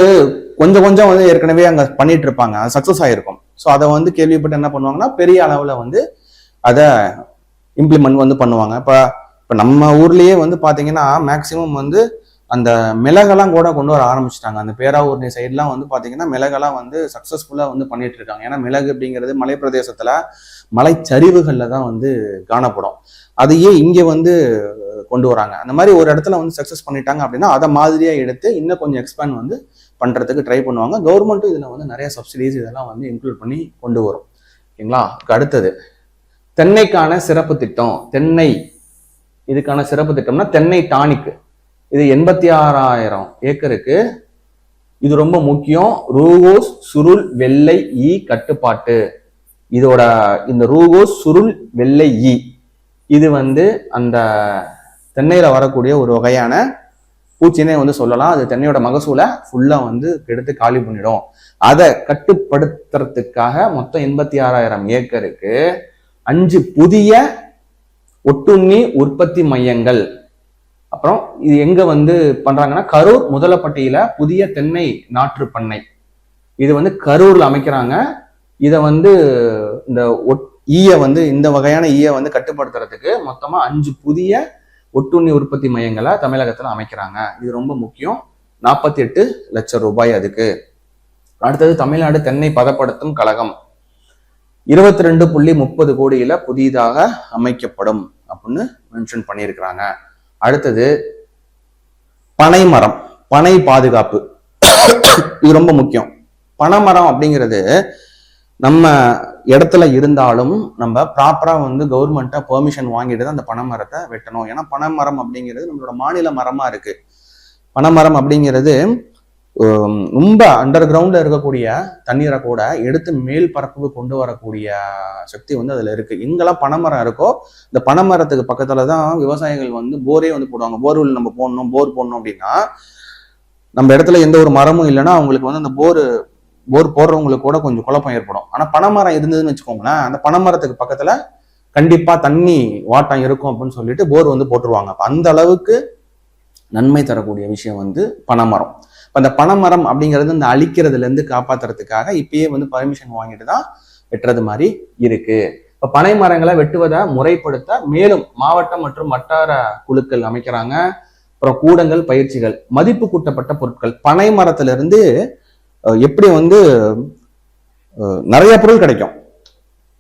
கொஞ்சம் கொஞ்சம் வந்து ஏற்கனவே அங்க பண்ணிட்டு இருப்பாங்க, அது சக்சஸ் ஆயிருக்கும். ஸோ அதை வந்து கேள்விப்பட்டு என்ன பண்ணுவாங்கன்னா பெரிய அளவுல வந்து அதை இம்ப்ளிமெண்ட் வந்து பண்ணுவாங்க. இப்போ நம்ம ஊர்லயே வந்து பாத்தீங்கன்னா மேக்சிமம் வந்து அந்த மிளகெல்லாம் கூட கொண்டு வர ஆரம்பிச்சிட்டாங்க. அந்த பேராவூர்ணி சைட்லாம் வந்து பாத்தீங்கன்னா மிளகெல்லாம் வந்து சக்சஸ்ஃபுல்லா வந்து பண்ணிட்டு இருக்காங்க. ஏன்னா மிளகு அப்படிங்கிறது மலை பிரதேசத்துல மலைச்சரிவுகள்ல தான் வந்து காணப்படும். அதையே இங்க வந்து கொண்டு வராங்க. அந்த மாதிரி ஒரு இடத்துல வந்து சக்சஸ் பண்ணிட்டாங்க அப்படின்னா அதை மாதிரியா எடுத்து இன்னும் கொஞ்சம் எக்ஸ்பேண்ட் வந்து பண்றதுக்கு ட்ரை பண்ணுவாங்க. கவர்மெண்ட்டும் இதுல வந்து நிறைய சப்சிடிஸ் இதெல்லாம் வந்து இன்க்ளூட் பண்ணி கொண்டு வரும். ஓகேங்களா. அடுத்தது தென்னைக்கான சிறப்பு திட்டம். தென்னை இதுக்கான சிறப்பு திட்டம்னா தென்னை டானிக், இது 86,000 ஏக்கருக்கு. இது ரொம்ப முக்கியம். ரூகோஸ் சுருள் வெள்ளை ஈ கட்டுப்பாட்டு. இதோட இந்த ரூகோஸ் சுருள் வெள்ளை ஈ இது வந்து அந்த தென்னையில வரக்கூடிய ஒரு வகையான பூச்சினே வந்து சொல்லலாம். அது தென்னையோட மகசூலை ஃபுல்லா வந்து எடுத்து காலி பண்ணிடும். அதை கட்டுப்படுத்துறதுக்காக மொத்தம் 86,000 ஏக்கருக்கு 5 புதிய ஒட்டுண்ணி உற்பத்தி மையங்கள். அப்புறம் இது எங்க வந்து பண்றாங்கன்னா கரூர் முதலப்பட்டியில புதிய தென்னை நாற்று பண்ணை, இது வந்து கரூர்ல அமைக்கிறாங்க. இதை வந்து இந்த ஈய வந்து இந்த வகையான ஈய வந்து கட்டுப்படுத்துறதுக்கு மொத்தமா 5 புதிய ஒட்டுண்ணி உற்பத்தி மையங்களை தமிழகத்துல அமைக்கிறாங்க. இது ரொம்ப முக்கியம். 48 லட்சம் ரூபாய் அதுக்கு. அடுத்தது தமிழ்நாடு தென்னை பதப்படுத்தும் கழகம் 22.30 கோடியில புதிதாக அமைக்கப்படும் அப்படின்னு மென்ஷன் பண்ணியிருக்கிறாங்க. அடுத்தது பனை மரம், பனை பாதுகாப்பு, இது ரொம்ப முக்கியம். பனைமரம் அப்படிங்கிறது நம்ம இடத்துல இருந்தாலும் நம்ம ப்ராப்பரா வந்து கவர்மெண்ட்டை பெர்மிஷன் வாங்கிட்டு தான் அந்த பனைமரத்தை வெட்டணும். ஏன்னா பனைமரம் அப்படிங்கிறது நம்மளோட மாநில மரமா இருக்கு. பனைமரம் அப்படிங்கிறது ரொம்ப அண்டர் கிரவுண்ட்ல இருக்கக்கூடிய தண்ணீரை கூட எடுத்து மேல் பரப்புக்கு கொண்டு வரக்கூடிய சக்தி வந்து அதுல இருக்கு. எங்கெல்லாம் பனைமரம் இருக்கோ இந்த பனைமரத்துக்கு பக்கத்துலதான் விவசாயிகள் வந்து போரே வந்து போடுவாங்க. போர்வெல் நம்ம போடணும், போர் போடணும் அப்படின்னா நம்ம இடத்துல எந்த ஒரு மரமும் இல்லைன்னா அவங்களுக்கு வந்து அந்த போர் போடுறவங்களுக்கு கூட கொஞ்சம் குழப்பம் ஏற்படும். ஆனா பனைமரம் இருந்ததுன்னு வச்சுக்கோங்களேன், அந்த பனைமரத்துக்கு பக்கத்துல கண்டிப்பா தண்ணி வாட்டம் இருக்கும் அப்படின்னு சொல்லிட்டு போர் வந்து போட்டுருவாங்க. அந்த அளவுக்கு நன்மை தரக்கூடிய விஷயம் வந்து பனைமரம். அந்த பனைமரம் அப்படிங்கிறது இந்த அழிக்கிறதுல இருந்து காப்பாத்துறதுக்காக இப்பயே வந்து பர்மிஷன் வாங்கிட்டு தான் வெட்டுறது மாதிரி இருக்கு. இப்ப பனை மரங்களை வெட்டுவதை முறைப்படுத்த மேலும் மாவட்டம் மற்றும் வட்டார குழுக்கள் அமைக்கிறாங்க. அப்புறம் கூடங்கள், பயிற்சிகள், மதிப்பு கூட்டப்பட்ட பொருட்கள். பனை மரத்துல இருந்து எப்படி வந்து நிறைய பொருள் கிடைக்கும்.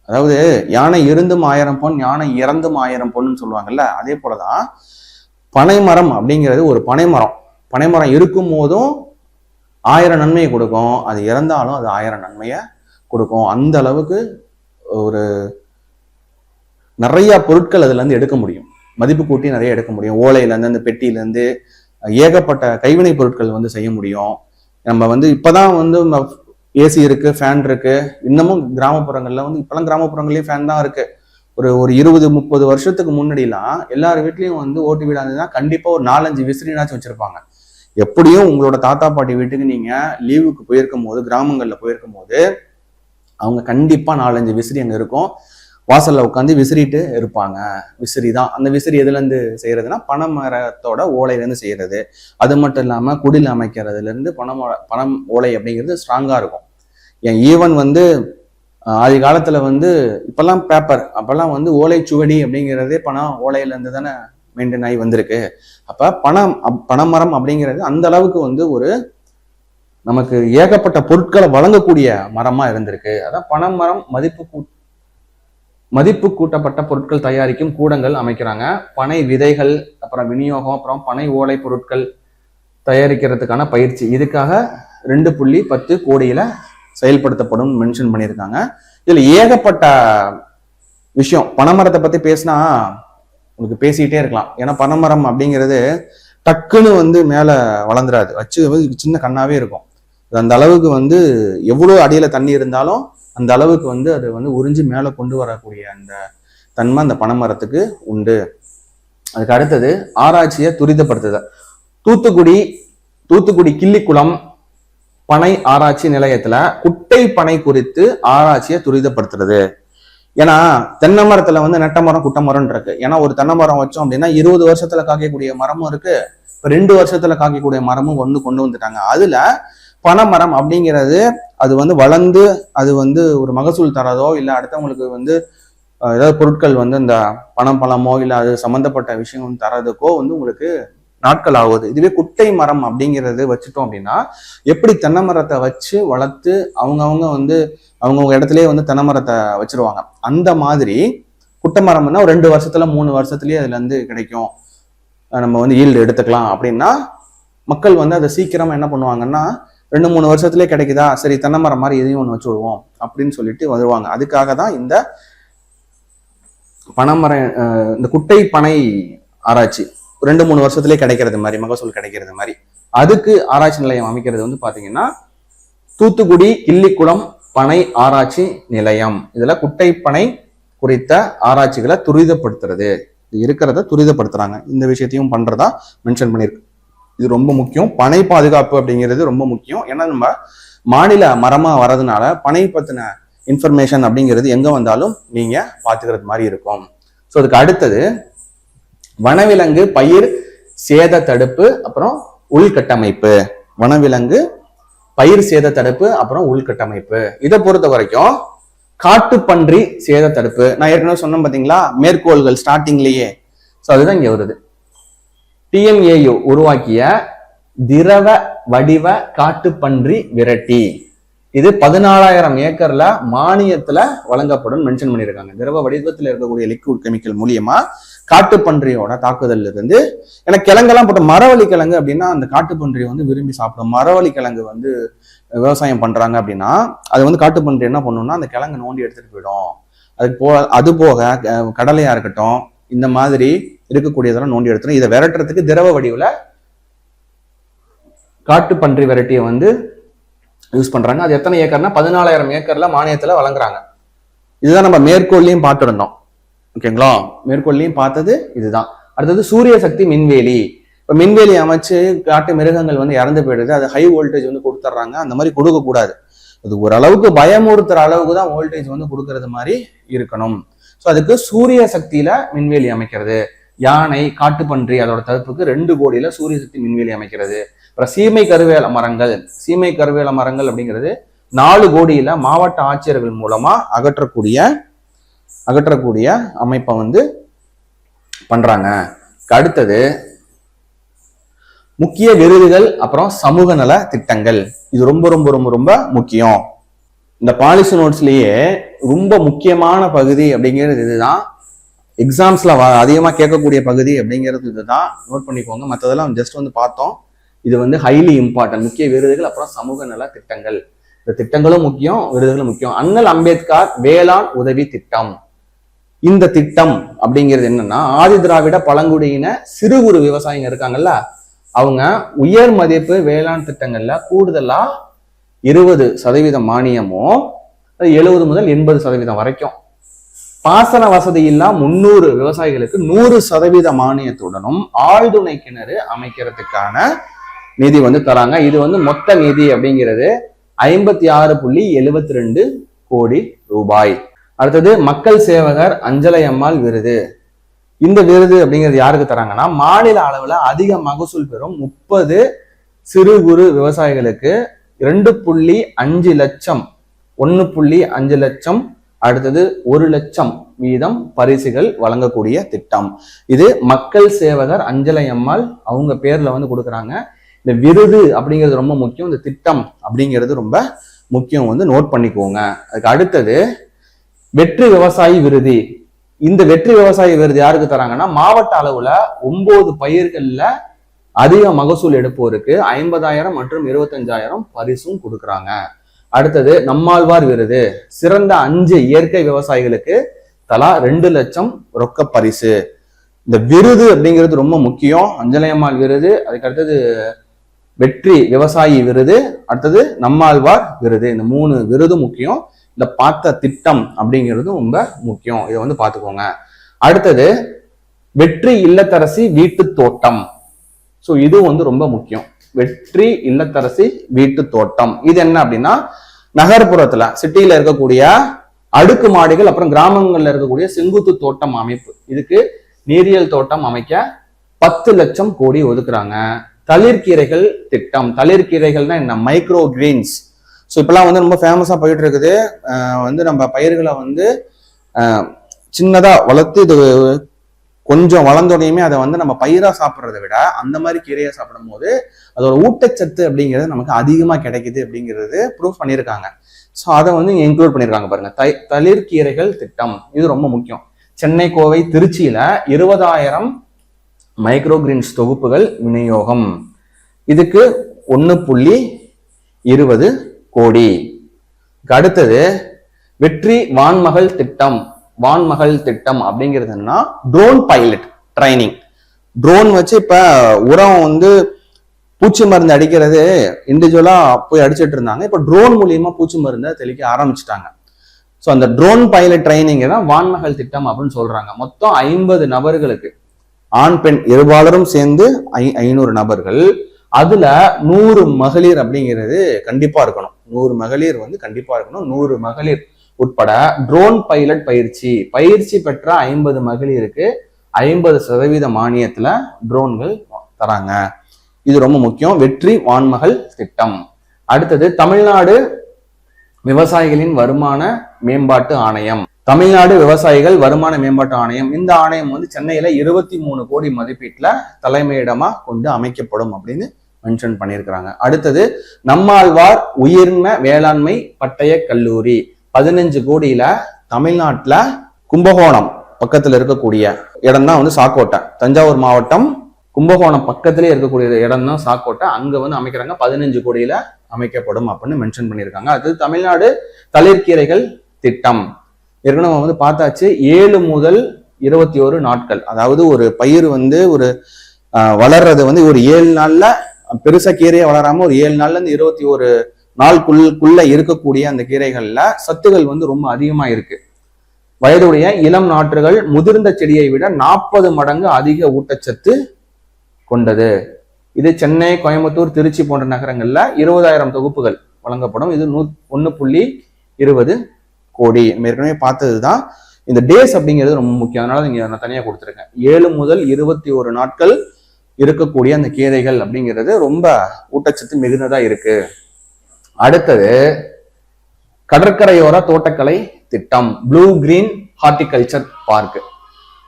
அதாவது யானை இருந்தும் 1000 பொன், யானை இறந்தும் 1000 பொன்னு சொல்லுவாங்கல்ல, அதே போலதான் பனைமரம் அப்படிங்கிறது ஒரு பனைமரம் இருக்கும் போதும் 1000 நன்மையை கொடுக்கும், அது இறந்தாலும் அது 1000 நன்மையை கொடுக்கும். அந்த அளவுக்கு ஒரு நிறைய பொருட்கள் அதுல இருந்து எடுக்க முடியும், மதிப்பு கூட்டி நிறைய எடுக்க முடியும். ஓலையில இருந்து, அந்த பெட்டியில இருந்து ஏகப்பட்ட கைவினை பொருட்கள் வந்து செய்ய முடியும். நம்ம வந்து இப்பதான் வந்து ஏசி இருக்கு, ஃபேன் இருக்கு. இன்னமும் கிராமப்புறங்கள்ல வந்து இப்பெல்லாம் கிராமப்புறங்கள்லயும் ஃபேன் தான் இருக்கு. ஒரு ஒரு 20-30 வருஷத்துக்கு முன்னாடிலாம் எல்லார் வீட்லயும் வந்து ஓட்டு வீடா இருந்ததுன்னா கண்டிப்பா ஒரு 4-5 விசிறினாச்சும் வச்சிருப்பாங்க. எப்படியும் உங்களோட தாத்தா பாட்டி வீட்டுக்கு நீங்க லீவுக்கு போயிருக்கும் போது, கிராமங்கள்ல போயிருக்கும் போது அவங்க கண்டிப்பா 4-5 விசிறி அங்க இருக்கும். வாசல்ல உட்காந்து விசிறிட்டு இருப்பாங்க. விசிறி தான். அந்த விசிறி எதுல இருந்து செய்யறதுன்னா பனைமரத்தோட ஓலையில இருந்து செய்யறது. அது மட்டும் இல்லாம குடில் அமைக்கிறதுல இருந்து பனம் ஓலை அப்படிங்கிறது ஸ்ட்ராங்கா இருக்கும். ஏன் ஈவன் வந்து ஆதி காலத்துல வந்து இப்பெல்லாம் பேப்பர், அப்பெல்லாம் வந்து ஓலைச்சுவடி அப்படிங்கிறதே ஓலையில இருந்து தானே மெயின்டைன் ஆகி வந்திருக்கு. அப்ப பனைமரம் அப்படிங்கிறது அந்த அளவுக்கு வந்து ஒரு நமக்கு ஏகப்பட்ட பொருட்களை வழங்கக்கூடிய மரமா இருந்திருக்கு. அதான் பனைமரம் மதிப்பு கூட்டப்பட்ட பொருட்கள் தயாரிக்கும் கூடங்கள் அமைக்கிறாங்க. பனை விதைகள், அப்புறம் விநியோகம், அப்புறம் பனை ஓலை பொருட்கள் தயாரிக்கிறதுக்கான பயிற்சி, இதுக்காக 2.10 கோடியில செயல்படுத்தப்படும் மென்ஷன் பண்ணியிருக்காங்க. இதுல ஏகப்பட்ட விஷயம். பனைமரத்தை பத்தி பேசினா உங்களுக்கு பேசிக்கிட்டே இருக்கலாம். ஏன்னா பனைமரம் அப்படிங்கிறது டக்குன்னு வந்து மேல வளர்ந்துராது, வச்சு சின்ன கண்ணாவே இருக்கும். அந்த அளவுக்கு வந்து எவ்வளவு அடியில தண்ணி இருந்தாலும் அந்த அளவுக்கு வந்து அது வந்து உறிஞ்சி மேல கொண்டு வரக்கூடிய அந்த தன்மை அந்த பனைமரத்துக்கு உண்டு. அதுக்கு அடுத்தது ஆராய்ச்சியை துரிதப்படுத்துதல். தூத்துக்குடி கிள்ளிக்குளம் பனை ஆராய்ச்சி நிலையத்துல குட்டை பனை குறித்து ஆராய்ச்சியை துரிதப்படுத்துறது. ஏன்னா தென்னை மரத்துல வந்து நெட்ட மரம் குட்டை மரம் இருக்கு. ஏன்னா ஒரு தென்னை மரம் வச்சோம் அப்படின்னா 20 வருஷத்துல காய்க்கக்கூடிய மரமும் இருக்கு, இப்ப 2 வருஷத்துல காய்க்கக்கூடிய மரமும் கொண்டு வந்துட்டாங்க. அதுல பனைமரம் அப்படிங்கிறது அது வந்து வளர்ந்து அது வந்து ஒரு மகசூல் தரதோ இல்லை அடுத்தவங்களுக்கு வந்து ஏதாவது பொருட்கள் வந்து இந்த பழமோ இல்லை அது சம்மந்தப்பட்ட விஷயம் தரதுக்கோ வந்து உங்களுக்கு நாட்கள் ஆகுது. இதுவே குட்டை மரம் அப்படிங்கிறது வச்சுட்டோம் அப்படின்னா எப்படி தென்னை மரத்தை வச்சு வளர்த்து அவங்கவுங்க வந்து அவங்கவுங்க இடத்துலயே வந்து தென்னை மரத்தை வச்சிருவாங்க, அந்த மாதிரி குட்டை மரம்னா ஒரு 2 வருஷத்துல 3 வருஷத்துலயே அதுல இருந்து கிடைக்கும், நம்ம வந்து ஈல்டு எடுத்துக்கலாம் அப்படின்னா மக்கள் வந்து அதை சீக்கிரமா என்ன பண்ணுவாங்கன்னா 2-3 வருஷத்துலயே கிடைக்குதா, சரி தென்னை மரம் மாதிரி எதையும் ஒன்று வச்சு விடுவோம் அப்படின்னு சொல்லிட்டு வருவாங்க. அதுக்காக தான் இந்த பனைமரம், இந்த குட்டை பனை ஆராய்ச்சி 2-3 வருஷத்துலயே கிடைக்கிறது மாதிரி, மகசூல் கிடைக்கிறது மாதிரி அதுக்கு ஆராய்ச்சி நிலையம் அமைக்கிறது வந்து பாத்தீங்கன்னா தூத்துக்குடி கிள்ளிக்குளம் பனை ஆராய்ச்சி நிலையம். இதுல குட்டை பனை குறித்த ஆராய்ச்சிகளை துரிதப்படுத்துறது, இருக்கிறத துரிதப்படுத்துறாங்க. இந்த விஷயத்தையும் பண்றதா மென்ஷன் பண்ணியிருக்கு. இது ரொம்ப முக்கியம். பனை பாதுகாப்பு அப்படிங்கிறது ரொம்ப முக்கியம். ஏன்னா நம்ம மாநில மரமா வர்றதுனால பனை பத்தின இன்ஃபர்மேஷன் அப்படிங்கிறது எங்க வந்தாலும் நீங்க பாத்துக்கிறது மாதிரி இருக்கும். ஸோ அதுக்கு அடுத்தது வனவிலங்கு பயிர் சேத தடுப்பு அப்புறம் உள்கட்டமைப்பு. வனவிலங்கு பயிர் சேத தடுப்பு அப்புறம் உள்கட்டமைப்பு. இதை பொறுத்த வரைக்கும் காட்டுப்பன்றி சேத தடுப்பு நான் ஏற்கனவே சொன்னேன் பாத்தீங்களா, மேற்கோள்கள் ஸ்டார்டிங்லயே. ஸோ அதுதான் இங்க வருது. TMAU உருவாக்கிய திரவ வடிவ காட்டுப்பன்றி விரட்டி, இது 14,000 ஏக்கர்ல மானியத்துல வழங்கப்படும் மென்ஷன் பண்ணியிருக்காங்க. திரவ வடிவத்தில் இருக்கக்கூடிய லிக்விட் கெமிக்கல் மூலியமா காட்டுப்பன்றியோட தாக்குதல் இருந்து, ஏன்னா கிழங்கெல்லாம் போட்ட மரவள்ளி கிழங்கு அப்படின்னா அந்த காட்டுப்பன்றி வந்து விரும்பி சாப்பிடும். மரவள்ளி கிழங்கு வந்து விவசாயம் பண்றாங்க அப்படின்னா அது வந்து காட்டுப்பன்றி என்ன பண்ணும்னா அந்த கிழங்கு நோண்டி எடுத்துட்டு போயிடும். அது போக கடலையா இருக்கட்டும் இந்த மாதிரி இருக்கக்கூடியதெல்லாம் நோண்டி எடுத்துடும். இதை விரட்டுறதுக்கு திரவ வடிவுல காட்டுப்பன்றி விரட்டியை வந்து யூஸ் பண்றாங்க. அது எத்தனை ஏக்கர்னா 14,000 ஏக்கர்ல மானியத்துல வழங்குறாங்க. இதுதான் நம்ம மேற்கோள்லையும் பார்த்துருந்தோம். ஓகேங்களா, மேற்கோள்லையும் பார்த்தது இதுதான். அடுத்தது சூரிய சக்தி மின்வேலி. இப்ப மின்வேலி அமைச்சு காட்டு மிருகங்கள் வந்து இறந்து போயிடுது, அது ஹை வோல்டேஜ் வந்து கொடுத்துட்றாங்க. அந்த மாதிரி கொடுக்க கூடாது. அது ஓரளவுக்கு பயமுறுத்துற அளவுக்கு தான் வோல்டேஜ் வந்து கொடுக்கறது மாதிரி இருக்கணும். ஸோ அதுக்கு சூரிய சக்தியில மின்வேலி அமைக்கிறது. யானை காட்டுப்பன்றி அதோட தடுப்புக்கு 2 கோடியில சூரிய சக்தி மின்வேலி அமைக்கிறது. அப்புறம் சீமை கருவேல மரங்கள் அப்படிங்கிறது 4 கோடியில மாவட்ட ஆட்சியர்கள் மூலமா அகற்றக்கூடிய அமைப்பை வந்து பண்றாங்க. அடுத்தது முக்கிய விருதுகள் அப்புறம் சமூக நல திட்டங்கள். இது ரொம்ப ரொம்ப ரொம்ப ரொம்ப முக்கியம். இந்த பாலிசி நோட்ஸ்லயே ரொம்ப முக்கியமான பகுதி அப்படிங்கிறது இதுதான். எக்ஸாம்ஸ்ல அதிகமா கேட்கக்கூடிய பகுதி அப்படிங்கிறது இதுதான். நோட் பண்ணிக்கோங்க. மற்றதெல்லாம் ஜஸ்ட் வந்து பார்த்தோம். இது வந்து ஹைலி இம்பார்ட்டன்ட். முக்கிய விருதுகள் அப்புறம் சமூக நல திட்டங்கள். இந்த திட்டங்களும் முக்கியம், விருதுகளும் முக்கியம். அண்ணல் அம்பேத்கர் வேளாண் உதவி திட்டம். இந்த திட்டம் அப்படிங்கிறது என்னன்னா ஆதி திராவிட பழங்குடியின சிறு குறு விவசாயிங்க இருக்காங்கல்ல, அவங்க உயர் மதிப்பு வேளாண் திட்டங்கள்ல கூடுதலா 20% மானியமும் 70 முதல் 80% வரைக்கும், பாசன வசதி இல்லா 300 விவசாயிகளுக்கு 100% மானியத்துடனும் ஆழ்துணை கிணறு அமைக்கிறதுக்கான நிதி வந்து தராங்க. இது வந்து மொத்த நிதி அப்படிங்கிறது 56.72 கோடி ரூபாய். அடுத்தது மக்கள் சேவகர் அஞ்சலை அம்மாள் விருது. இந்த விருது அப்படிங்கிறது யாருக்கு தராங்கன்னா, மாநில அளவுல அதிக மகசூல் பெறும் 30 சிறு குறு விவசாயிகளுக்கு 2.5 லட்சம், 1.5 லட்சம், அடுத்தது 1 லட்சம் வீதம் பரிசுகள் வழங்கக்கூடிய திட்டம். இது மக்கள் சேவகர் அஞ்சலை அம்மாள் அவங்க பேர்ல வந்து கொடுக்குறாங்க. இந்த விருது அப்படிங்கிறது ரொம்ப முக்கியம், இந்த திட்டம் அப்படிங்கிறது ரொம்ப முக்கியம், வந்து நோட் பண்ணிக்கோங்க. அதுக்கு அடுத்தது வெற்றி விவசாயி விருது. இந்த வெற்றி விவசாயி விருது யாருக்கு தராங்கன்னா, மாவட்ட அளவுல 9 பயிர்கள்ல அதிக மகசூல் எடுப்போருக்கு 50,000 மற்றும் 25,000 பரிசும் கொடுக்குறாங்க. அடுத்தது நம்மாழ்வார் விருது. சிறந்த 5 இயற்கை விவசாயிகளுக்கு தலா 2 லட்சம் ரொக்க பரிசு. இந்த விருது அப்படிங்கிறது ரொம்ப முக்கியம். அஞ்சலை அம்மாள் விருது, அதுக்கு அடுத்தது வெற்றி விவசாயி விருது, அடுத்தது நம்மாழ்வார் விருது. இந்த 3 விருது முக்கியம். இந்த பார்த்த திட்டம் அப்படிங்கிறது ரொம்ப முக்கியம், இதை வந்து பார்த்துக்கோங்க. அடுத்தது வெற்றி இல்லத்தரசி வீட்டு தோட்டம். ஸோ இது வந்து ரொம்ப முக்கியம். வெற்றி இல்லத்தரசி வீட்டு தோட்டம் இது என்ன அப்படின்னா, நகர்ப்புறத்துல சிட்டியில இருக்கக்கூடிய அடுக்கு மாடிகள் அப்புறம் கிராமங்கள்ல இருக்கக்கூடிய செங்குத்து தோட்டம் அமைப்பு, இதுக்கு நீரியல் தோட்டம் அமைக்க 10 லட்சம் கோடி ஒதுக்குறாங்க. தளிர்கீரைகள் திட்டம். தளிர்கீரைகள்னா என்ன? Micro Green's. ஸோ இப்பெல்லாம் வந்து ரொம்ப ஃபேமஸா போயிட்டு இருக்குது. வந்து நம்ம பயிர்களை வந்து சின்னதா வளர்த்து இது கொஞ்சம் வளர்ந்தோடையுமே அதை வந்து நம்ம பயிரா சாப்பிட்றதை விட அந்த மாதிரி கீரையா சாப்பிடும் போது அதோட ஊட்டச்சத்து அப்படிங்கிறது நமக்கு அதிகமா கிடைக்குது அப்படிங்கிறது ப்ரூஃப் பண்ணியிருக்காங்க. ஸோ அதை வந்து இங்க இன்க்ளூட் பண்ணியிருக்காங்க பாருங்க. தளிர்கீரைகள் திட்டம் இது ரொம்ப முக்கியம். சென்னை, கோவை, திருச்சியில 20,000 மைக்ரோ கிரீன்ஸ் தொகுப்புகள் விநியோகம். இதுக்கு 1.20 கோடி. அடுத்தது வெற்றி வான்மகள் திட்டம். வான்மகள் திட்டம் அப்படிங்கிறதுனா ட்ரோன் பைலட் ட்ரைனிங். ட்ரோன் வச்சு இப்ப உரம் வந்து பூச்சி மருந்து அடிக்கிறது இண்டிவிஜுவலா போய் அடிச்சிட்டு இருந்தாங்க. இப்ப ட்ரோன் மூலியமா பூச்சி மருந்தை தெளிக்க ஆரம்பிச்சுட்டாங்க. ஸோ அந்த ட்ரோன் பைலட் ட்ரைனிங் தான் வான்மகள் திட்டம் அப்படின்னு சொல்றாங்க. மொத்தம் 50 நபர்களுக்கு, ஆண் பெண் இருபாலரும் சேர்ந்து 500 நபர்கள். அதுல 100 மகளிர் அப்படிங்கிறது கண்டிப்பா இருக்கணும். 100 மகளிர் வந்து கண்டிப்பா இருக்கணும். 100 மகளிர் உட்பட ட்ரோன் பைலட் பயிற்சி பெற்ற 50 மகளிருக்கு 50% மானியத்துல ட்ரோன்கள் தராங்க. இது ரொம்ப முக்கியம். வெற்றி வான்மகள் திட்டம். அடுத்தது தமிழ்நாடு விவசாயிகளின் வருமான மேம்பாட்டு ஆணையம். தமிழ்நாடு விவசாயிகள் வருமான மேம்பாட்டு ஆணையம். இந்த ஆணையம் வந்து சென்னையில 23 கோடி மதிப்பீட்டுல தலைமையிடமா கொண்டு அமைக்கப்படும் அப்படின்னு மென்ஷன் பண்ணியிருக்கிறாங்க. அடுத்தது நம்மாழ்வார் உயிர்ம வேளாண்மை பட்டய கல்லூரி. 15 கோடியில தமிழ்நாட்டுல கும்பகோணம் பக்கத்துல இருக்கக்கூடிய இடம் தான் வந்து சாக்கோட்டை. தஞ்சாவூர் மாவட்டம் கும்பகோணம் பக்கத்திலே இருக்கக்கூடிய இடம் தான் சாக்கோட்டை. அங்க வந்து அமைக்கிறாங்க. 15 கோடியில அமைக்கப்படும் அப்படின்னு மென்ஷன் பண்ணியிருக்காங்க. அது தமிழ்நாடு தளிர்கீரைகள் திட்டம். ஏற்கனவே வந்து பார்த்தாச்சு. 7 முதல் 21 நாட்கள், அதாவது ஒரு பயிர் வந்து ஒரு வளர்றது வந்து ஒரு 7 நாள்ல பெருசா கீரையை வளராம ஒரு 7 நாள்ல இருந்து 21 நாளுக்குள்ள இருக்கக்கூடிய அந்த கீரைகள்ல சத்துகள் வந்து ரொம்ப அதிகமா இருக்கு. வயதுடைய இளம் நாற்றுகள் முதிர்ந்த செடியை விட 40 மடங்கு அதிக ஊட்டச்சத்து கொண்டது. இது சென்னை, கோயம்புத்தூர், திருச்சி போன்ற நகரங்கள்ல 20,000 தொகுப்புகள் வழங்கப்படும். இது 1.20 கோடி. ஏற்கனவே பார்த்ததுதான். இந்த டேஸ் அப்படிங்கிறது ரொம்ப முக்கியம், அதனால நீங்க நான் தனியா கொடுத்துருக்கேன். 7 முதல் 21 நாட்கள் இருக்கக்கூடிய அந்த கீரைகள் அப்படிங்கிறது ரொம்ப ஊட்டச்சத்து மிகுந்ததா இருக்கு. அடுத்தது கடற்கரையோர தோட்டக்கலை திட்டம், blue green horticulture park.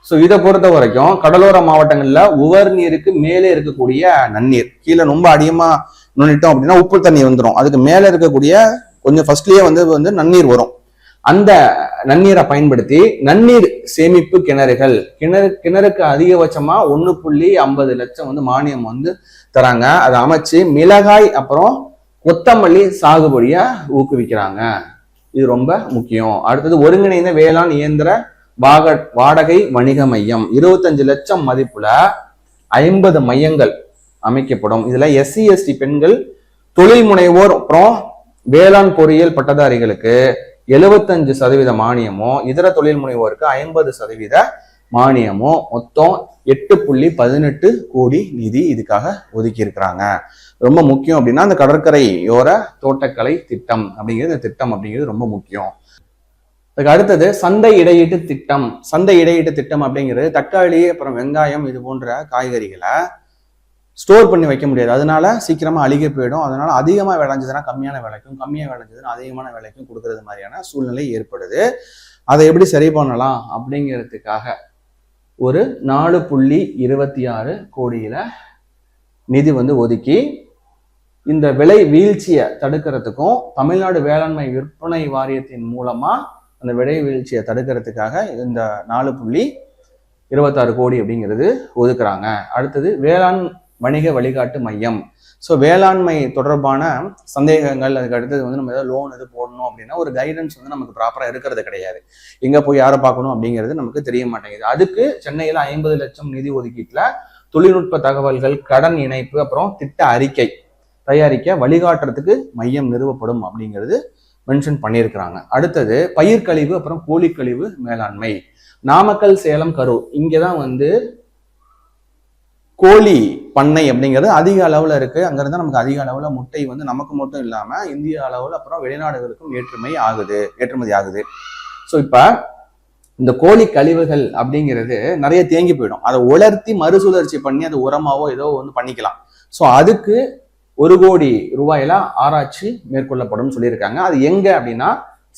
So இதை பொறுத்த வரைக்கும் கடலோர மாவட்டங்கள்ல உவர் நீருக்கு மேலே இருக்கக்கூடிய நன்னீர், கீழே ரொம்ப அதிகமா நுண்ணிட்டோம் அப்படின்னா உப்பு தண்ணி வந்துடும். அதுக்கு மேலே இருக்கக்கூடிய கொஞ்சம் ஃபர்ஸ்ட்லயே வந்து நன்னீர் வரும். அந்த நன்னீரை பயன்படுத்தி நன்னீர் சேமிப்பு கிணறுகள், கிணறுக்கு அதிகபட்சமா 1.50 லட்சம் வந்து மானியம் வந்து தராங்க. அதை அமைச்சு மிளகாய் அப்புறம் கொத்தமல்லி சாகுபடியா ஊக்குவிக்கிறாங்க. இது ரொம்ப முக்கியம். அடுத்தது ஒருங்கிணைந்த வேளாண் இயந்திர வாடகை வணிக மையம். 25 லட்சம் மதிப்புல 50 மையங்கள் அமைக்கப்படும். இதுல SC ST பெண்கள் தொழில் முனைவோர் அப்புறம் வேளாண் பொறியியல் பட்டதாரிகளுக்கு 75% மானியமோ, இதர தொழில் முனைவோருக்கு 50% மானியமோ, மொத்தம் 8.18 கோடி நிதி இதுக்காக ஒதுக்கி இருக்கிறாங்க. ரொம்ப முக்கியம் அப்படின்னா அந்த கடற்கரையோர தோட்டக்கலை திட்டம் அப்படிங்கிறது, இந்த திட்டம் அப்படிங்கிறது ரொம்ப முக்கியம். அதுக்கு அடுத்தது சந்தை இடையீட்டு திட்டம். சந்தை இடையீட்டு திட்டம் அப்படிங்கிறது தக்காளி அப்புறம் வெங்காயம் இது போன்ற காய்கறிகளை ஸ்டோர் பண்ணி வைக்க முடியாது, அதனால சீக்கிரமா அழுகி போயிடும். அதனால அதிகமா விளைஞ்சதுன்னா கம்மியான விலைக்கும், கம்மியா விளைஞ்சதுன்னா அதிகமான விலைக்கும் கொடுக்கறது மாதிரியான சூழ்நிலை ஏற்படுது. அதை எப்படி சரி பண்ணலாம் அப்படிங்கிறதுக்காக ஒரு 4.26 கோடியில நிதி ஒதுக்கி இந்த விலை வீழ்ச்சியை தடுக்கிறதுக்கும் தமிழ்நாடு வேளாண்மை விற்பனை வாரியத்தின் மூலமா அந்த விலை வீழ்ச்சியை தடுக்கிறதுக்காக இந்த 4.26 கோடி அப்படிங்கிறது ஒதுக்குறாங்க. அடுத்தது வேளாண் வணிக வழிகாட்டு மையம். ஸோ வேளாண்மை தொடர்பான சந்தேகங்கள், அதுக்கு அடுத்தது நம்ம ஏதாவது லோன் எது போடணும் அப்படின்னா ஒரு கைடன்ஸ் நமக்கு ப்ராப்பராக இருக்கிறது கிடையாது. எங்கே போய் யாரை பார்க்கணும் அப்படிங்கிறது நமக்கு தெரிய மாட்டேங்குது. அதுக்கு சென்னையில் 50 லட்சம் நிதி ஒதுக்கீட்டில் தொழில்நுட்ப தகவல்கள், கடன் இணைப்பு, அப்புறம் திட்ட அறிக்கை தயாரிக்க வழிகாட்டுறதுக்கு மையம் நிறுவப்படும் அப்படிங்கிறது மென்ஷன் பண்ணியிருக்கிறாங்க. அடுத்தது பயிர்க்கழிவு அப்புறம் கோழிக்கழிவு மேலாண்மை. நாமக்கல், சேலம், கரூர் இங்கதான் கோழி பண்ணை அப்படிங்கிறது அதிக அளவுல இருக்கு. அங்கிருந்து நமக்கு அதிக அளவுல முட்டை நமக்கு மட்டும் இல்லாம இந்திய அளவுல அப்புறம் வெளிநாடுகளுக்கும் ஏற்றுமதி ஆகுது. ஸோ இப்ப இந்த கோழி கழிவுகள் அப்படிங்கிறது நிறைய தேங்கி போயிடும். அதை உலர்த்தி மறுசுழற்சி பண்ணி அது உரமாவோ ஏதோ பண்ணிக்கலாம். ஸோ அதுக்கு 1 கோடி ரூபாயில ஆராய்ச்சி மேற்கொள்ளப்படும் சொல்லியிருக்காங்க. அது எங்க அப்படின்னா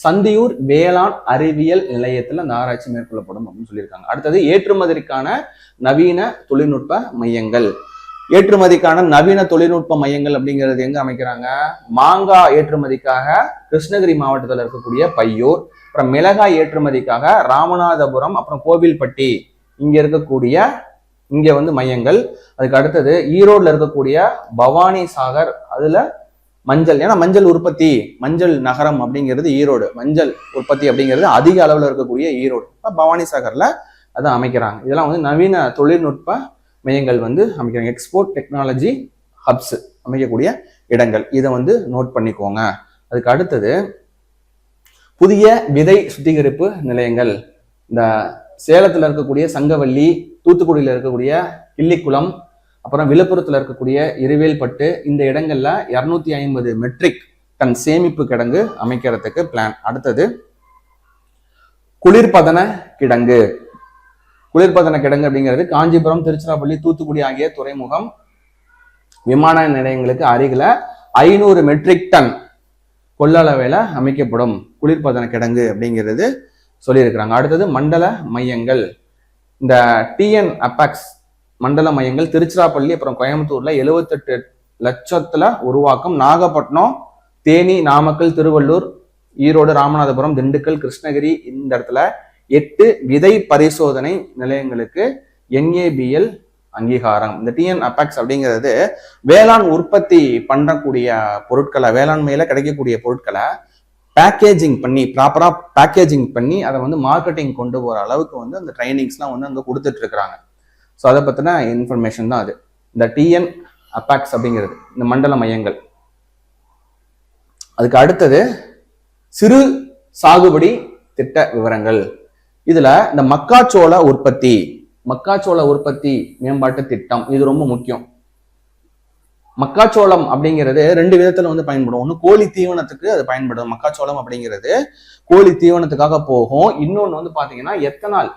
சந்தியூர் வேளாண் அறிவியல் நிலையத்துல அந்த ஆராய்ச்சி மேற்கொள்ளப்படும் அப்படின்னு சொல்லியிருக்காங்க. அடுத்தது ஏற்றுமதிக்கான நவீன தொழில்நுட்ப மையங்கள். ஏற்றுமதிக்கான நவீன தொழில்நுட்ப மையங்கள் அப்படிங்கிறது எங்க அமைக்கிறாங்க? மாங்காய் ஏற்றுமதிக்காக கிருஷ்ணகிரி மாவட்டத்தில் இருக்கக்கூடிய பையூர், அப்புறம் மிளகாய் ஏற்றுமதிக்காக ராமநாதபுரம், அப்புறம் கோவில்பட்டி இங்க இருக்கக்கூடிய மையங்கள். அதுக்கு அடுத்தது ஈரோடுல இருக்கக்கூடிய பவானி சாகர், அதுல மஞ்சள், ஏன்னா மஞ்சள் உற்பத்தி, மஞ்சள் நகரம் அப்படிங்கிறது ஈரோடு, மஞ்சள் உற்பத்தி அப்படிங்கிறது அதிக அளவுல இருக்கக்கூடிய ஈரோடு, பவானி சாகர்ல அதை அமைக்கிறாங்க. இதெல்லாம் நவீன தொழில்நுட்ப மையங்கள் அமைக்கிறாங்க. எக்ஸ்போர்ட் டெக்னாலஜி ஹப்ஸ் அமைக்கக்கூடிய இடங்கள். இதை நோட் பண்ணிக்கோங்க. அதுக்கு அடுத்தது புதிய விதை சுத்திகரிப்பு நிலையங்கள். இந்த சேலத்துல இருக்கக்கூடிய சங்கவல்லி, தூத்துக்குடியில இருக்கக்கூடிய கிள்ளிக்குளம், அப்புறம் விழுப்புரத்துல இருக்கக்கூடிய இருவேல்பட்டு, இந்த இடங்கள்ல 250 மெட்ரிக் டன் சேமிப்பு கிடங்கு அமைக்கிறதுக்கு பிளான். அடுத்தது குளிர்பதன கிடங்கு. குளிர்பதன கிடங்கு அப்படிங்கிறது காஞ்சிபுரம், திருச்சிராப்பள்ளி, தூத்துக்குடி ஆகிய துறைமுகம் விமான நிலையங்களுக்கு அருகில 500 மெட்ரிக் டன் கொள்ளளவில் அமைக்கப்படும் குளிர்பதன கிடங்கு அப்படிங்கிறது சொல்லியிருக்கிறாங்க. அடுத்தது மண்டல மையங்கள். இந்த TN அபாக்ஸ் மண்டல மையங்கள் திருச்சிராப்பள்ளி அப்புறம் கோயம்புத்தூர்ல 78 லட்சத்துல உருவாக்கம். நாகப்பட்டினம், தேனி, நாமக்கல், திருவள்ளூர், ஈரோடு, ராமநாதபுரம், திண்டுக்கல், கிருஷ்ணகிரி இந்த இடத்துல 8 விதை பரிசோதனை நிலையங்களுக்கு NABL அங்கீகாரம். இந்த TN அபாக்ஸ் அப்படிங்கிறது வேளாண் உற்பத்தி பண்ணக்கூடிய பொருட்களை, வேளாண்மையில கிடைக்கக்கூடிய பொருட்களை பேக்கேஜிங் பண்ணி, ப்ராப்பரா பேக்கேஜிங் பண்ணி அதை மார்க்கெட்டிங் கொண்டு போற அளவுக்கு அந்த ட்ரைனிங்ஸ்லாம் அங்க கொடுத்துட்டு இருக்கிறாங்க. ஸோ அதை பற்றின இன்ஃபர்மேஷன் தான் அது. இந்த TN அபாக்ஸ் அப்படிங்கிறது இந்த மண்டல மையங்கள். அதுக்கு அடுத்தது சிறு சாகுபடி திட்ட விவரங்கள். இதுல இந்த மக்காச்சோள உற்பத்தி மேம்பாட்டு திட்டம் இது ரொம்ப முக்கியம். மக்காச்சோளம் அப்படிங்கிறது 2 விதத்துல பயன்படும். ஒன்று கோழி தீவனத்துக்கு அது பயன்படும். மக்காச்சோளம் அப்படிங்கிறது கோழி தீவனத்துக்காக போகும். இன்னொன்று பாத்தீங்கன்னா எத்தனால்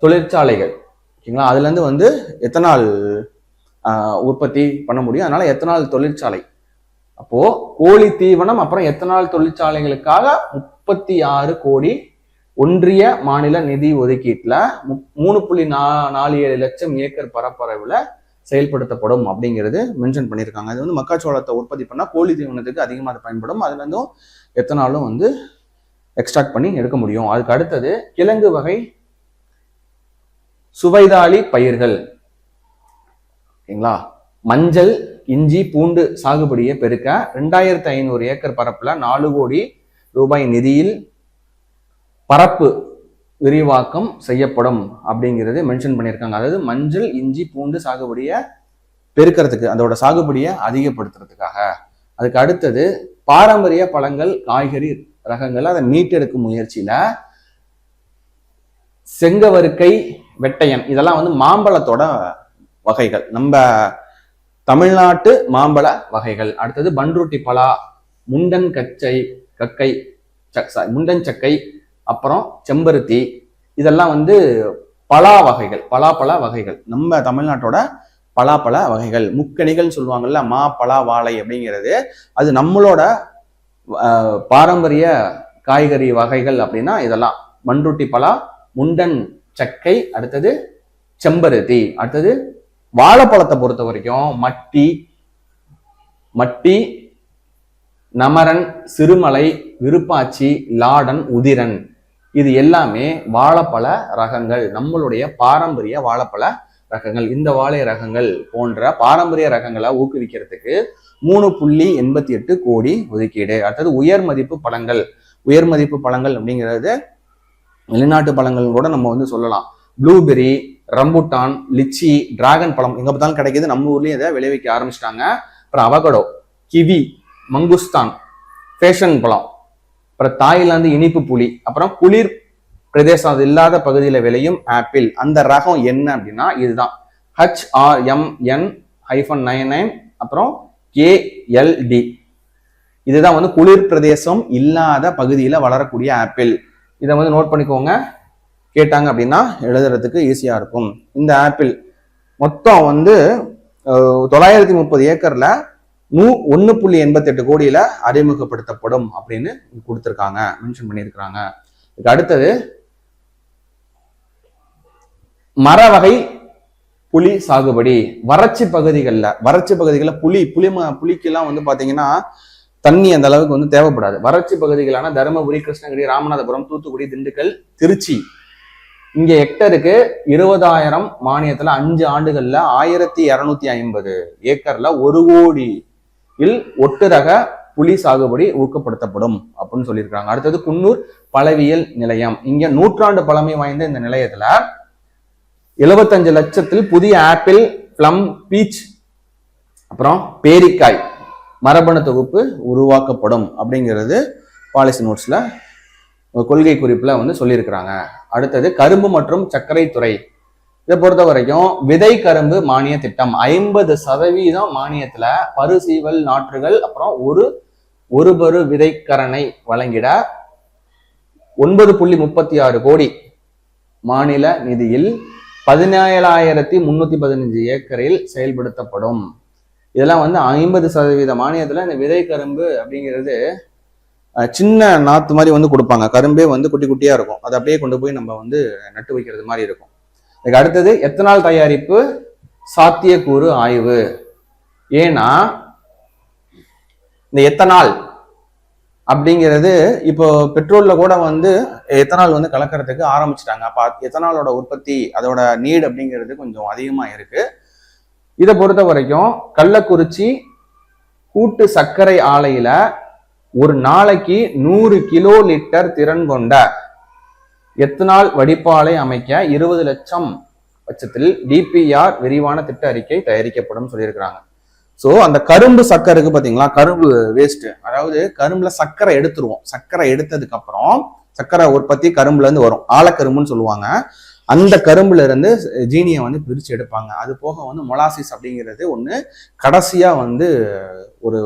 தொழிற்சாலைகள், ஓகேங்களா, அதுல இருந்து எத்தனால் உற்பத்தி பண்ண முடியும். அதனால எத்தனால் தொழிற்சாலை. அப்போ கோழி தீவனம் அப்புறம் எத்தனால் தொழிற்சாலைகளுக்காக 36 கோடி ஒன்றிய மாநில நிதி ஒதுக்கீட்டுல 3.47 லட்சம் ஏக்கர் பரப்பளவுல செயல்படுத்தப்படும் அப்படிங்கிறது மென்ஷன் பண்ணியிருக்காங்க. அது மக்காச்சோளத்தை உற்பத்தி பண்ணா கோழி தீவனத்துக்கு அதிகமாக அது பயன்படும். அதுல இருந்தும் எத்தனாலும் எக்ஸ்ட்ராக்ட் பண்ணி எடுக்க முடியும். அதுக்கு அடுத்தது கிழங்கு வகை சுவைதாளி பயிர்கள், ஓகேங்களா, மஞ்சள், இஞ்சி, பூண்டு சாகுபடியை பெருக்க 2500 ஏக்கர் பரப்புல 4 கோடி ரூபாய் நிதியில் பரப்பு விரிவாக்கம் செய்யப்படும் அப்படிங்கிறது மென்ஷன் பண்ணியிருக்காங்க. அதாவது மஞ்சள், இஞ்சி, பூண்டு சாகுபடியை பெருக்கிறதுக்கு, அதோட சாகுபடியை அதிகப்படுத்துறதுக்காக. அதுக்கு அடுத்தது பாரம்பரிய பழங்கள் காய்கறி ரகங்கள் அதை மீட்டெடுக்கும் முயற்சியில செங்கவருக்கை, வெட்டையன் இதெல்லாம் வந்து மாம்பழத்தோட வகைகள், நம்ம தமிழ்நாட்டு மாம்பழ வகைகள். அடுத்தது பன்ருட்டி பலா, முண்டன் கக்கை, முண்டன் சக்கை, அப்புறம் செம்பருத்தி, இதெல்லாம் வந்து பலா வகைகள், பலாப்பழ வகைகள், நம்ம தமிழ்நாட்டோட பலாப்பழ வகைகள். முக்கணிகள் சொல்லுவாங்கல்ல, மா பலா வாழை அப்படிங்கிறது, அது நம்மளோட பாரம்பரிய காய்கறி வகைகள் அப்படின்னா இதெல்லாம் பன்ருட்டி பலா, முண்டன் சக்கை, அடுத்தது செம்பருத்தி. அடுத்தது வாழைப்பழத்தை பொறுத்த வரைக்கும் மட்டி, நமரன், சிறுமலை, விருப்பாச்சி, லாடன், உதிரன், இது எல்லாமே வாழைப்பழ ரகங்கள், நம்மளுடைய பாரம்பரிய வாழைப்பழ ரகங்கள். இந்த வாழை ரகங்கள் போன்ற பாரம்பரிய ரகங்களை ஊக்குவிக்கிறதுக்கு 3.88 கோடி ஒதுக்கீடு. அடுத்தது உயர் மதிப்பு பழங்கள். உயர் மதிப்பு பழங்கள் அப்படிங்கிறது வெளிநாட்டு பழங்கள் கூட நம்ம வந்து சொல்லலாம். ப்ளூபெரி, ரம்புட்டான், லிச்சி, டிராகன் பழம் எங்க பார்த்தாலும் கிடைக்குது. நம்ம ஊர்லயும் இதை விளைவிக்க ஆரம்பிச்சிட்டாங்க. அப்புறம் அவகடோ, கிவி, மங்குஸ்தான், பேஷன் பழம், அப்புறம் தாய்லாந்து இனிப்பு புளி, அப்புறம் குளிர் பிரதேசம் அது இல்லாத பகுதியில் விளையும் ஆப்பிள். அந்த ரகம் என்ன அப்படின்னா இதுதான் HRMN-99, அப்புறம் KLD. இதுதான் வந்து குளிர் பிரதேசம் இல்லாத பகுதியில் வளரக்கூடிய ஆப்பிள். இதை வந்து நோட் பண்ணிக்கோங்க, கேட்டாங்க அப்படின்னா எழுதுறதுக்கு ஈஸியா இருக்கும். இந்த ஆப்பிள் மொத்தம் வந்து 930 ஏக்கர்ல 1.88 கோடியில அறிமுகப்படுத்தப்படும் அப்படின்னு கொடுத்துருக்காங்க, மென்ஷன் பண்ணியிருக்கிறாங்க. இதுக்கு அடுத்தது மர வகை புலி சாகுபடி. வறட்சி பகுதிகளில் புலிக்கெல்லாம் வந்து பாத்தீங்கன்னா தண்ணி அந்த அளவுக்கு வந்து தேவைப்படாது. வறட்சி பகுதிகளான தருமபுரி, கிருஷ்ணகிரி, ராமநாதபுரம், தூத்துக்குடி, திண்டுக்கல், திருச்சி, இங்க ஹெக்டருக்கு 20,000 மானியத்துல 5 ஆண்டுகள்ல 1250 ஏக்கர்ல 1 கோடியில் ஒட்டு ரக புலி சாகுபடி ஊக்கப்படுத்தப்படும் அப்படின்னு சொல்லியிருக்காங்க. அடுத்தது குன்னூர் பழவியல் நிலையம். இங்க 100 ஆண்டு பழமை வாய்ந்த இந்த நிலையத்துல 75 லட்சத்தில் புதிய ஆப்பிள், பிளம், பீச், அப்புறம் பேரிக்காய் மரபணு தொகுப்பு உருவாக்கப்படும் அப்படிங்கிறது பாலிசி நோட்ஸ்ல கொள்கை குறிப்புல வந்து சொல்லியிருக்கிறாங்க. அடுத்தது கரும்பு மற்றும் சர்க்கரை துறை. இதை பொறுத்த வரைக்கும் விதை கரும்பு மானிய திட்டம் 50% மானியத்துல பருசீவல் நாற்றுகள், அப்புறம் ஒரு பரு விதைக்கரணை வழங்கிட 9.36 கோடி மாநில நிதியில் 17,315 ஏக்கரில் செயல்படுத்தப்படும். இதெல்லாம் வந்து 50% மானியத்துல இந்த விதை கரும்பு அப்படிங்கிறது சின்ன நாத்து மாதிரி வந்து கொடுப்பாங்க. கரும்பே வந்து குட்டி குட்டியா இருக்கும், அதை அப்படியே கொண்டு போய் நம்ம வந்து நட்டு வைக்கிறது மாதிரி இருக்கும். இதுக்கு அடுத்தது எத்தனால் தயாரிப்பு சாத்தியக்கூறு ஆய்வு. ஏன்னா இந்த எத்தனால் அப்படிங்கிறது இப்போ பெட்ரோல்ல கூட வந்து எத்தனால் வந்து கலக்கிறதுக்கு ஆரம்பிச்சிட்டாங்க. அப்ப எத்தனாலோட உற்பத்தி, அதோட நீட் அப்படிங்கிறது கொஞ்சம் அதிகமா இருக்கு. இதை பொறுத்த வரைக்கும் கள்ளக்குறிச்சி கூட்டு சர்க்கரை ஆலையில ஒரு நாளைக்கு 100 கிலோ லிட்டர் திறன் கொண்ட எத்தனால் வடிப்பாலை அமைக்க 20 லட்சம் பட்சத்தில் DPR விரிவான திட்ட அறிக்கை தயாரிக்கப்படும் சொல்லியிருக்கிறாங்க. ஸோ அந்த கரும்பு சர்க்கரைக்கு பார்த்தீங்களா, கரும்பு வேஸ்ட், அதாவது கரும்புல சர்க்கரை எடுத்துருவோம். சர்க்கரை எடுத்ததுக்கு அப்புறம் சர்க்கரை உற்பத்தி கரும்புல இருந்து வரும், ஆலக்கரும்புன்னு சொல்லுவாங்க. அந்த கரும்புல இருந்து ஜீனியை வந்து பிரிச்சு எடுப்பாங்க. அது போக வந்து மொலாசிஸ் அப்படிங்கிறது ஒன்று கடைசியா வந்து ஒரு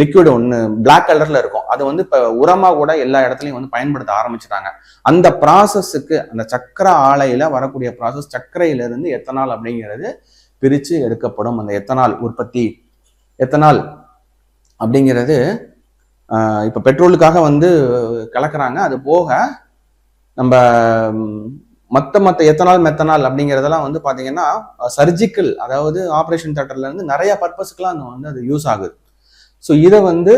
லிக்விட் ஒன்று பிளாக் கலர்ல இருக்கும். அது வந்து இப்போ உரமா கூட எல்லா இடத்துலையும் வந்து பயன்படுத்த ஆரம்பிச்சிட்டாங்க. அந்த ப்ராசஸுக்கு, அந்த சர்க்கரை ஆலையில வரக்கூடிய ப்ராசஸ், சர்க்கரையிலிருந்து எத்தனால் அப்படிங்கிறது பிரிச்சு எடுக்கப்படும். அந்த எத்தனால் உற்பத்தி, எத்தனால் அப்படிங்கிறது இப்போ பெட்ரோலுக்காக வந்து கலக்குறாங்க. அது போக நம்ம மற்ற எத்தனால் மெத்தனால் அப்படிங்கிறதெல்லாம் வந்து பார்த்தீங்கன்னா சர்ஜிக்கல், அதாவது ஆப்ரேஷன் தியேட்டர்ல இருந்து நிறைய பர்பஸ்க்குலாம் வந்து அது யூஸ் ஆகுது. ஸோ இதை வந்து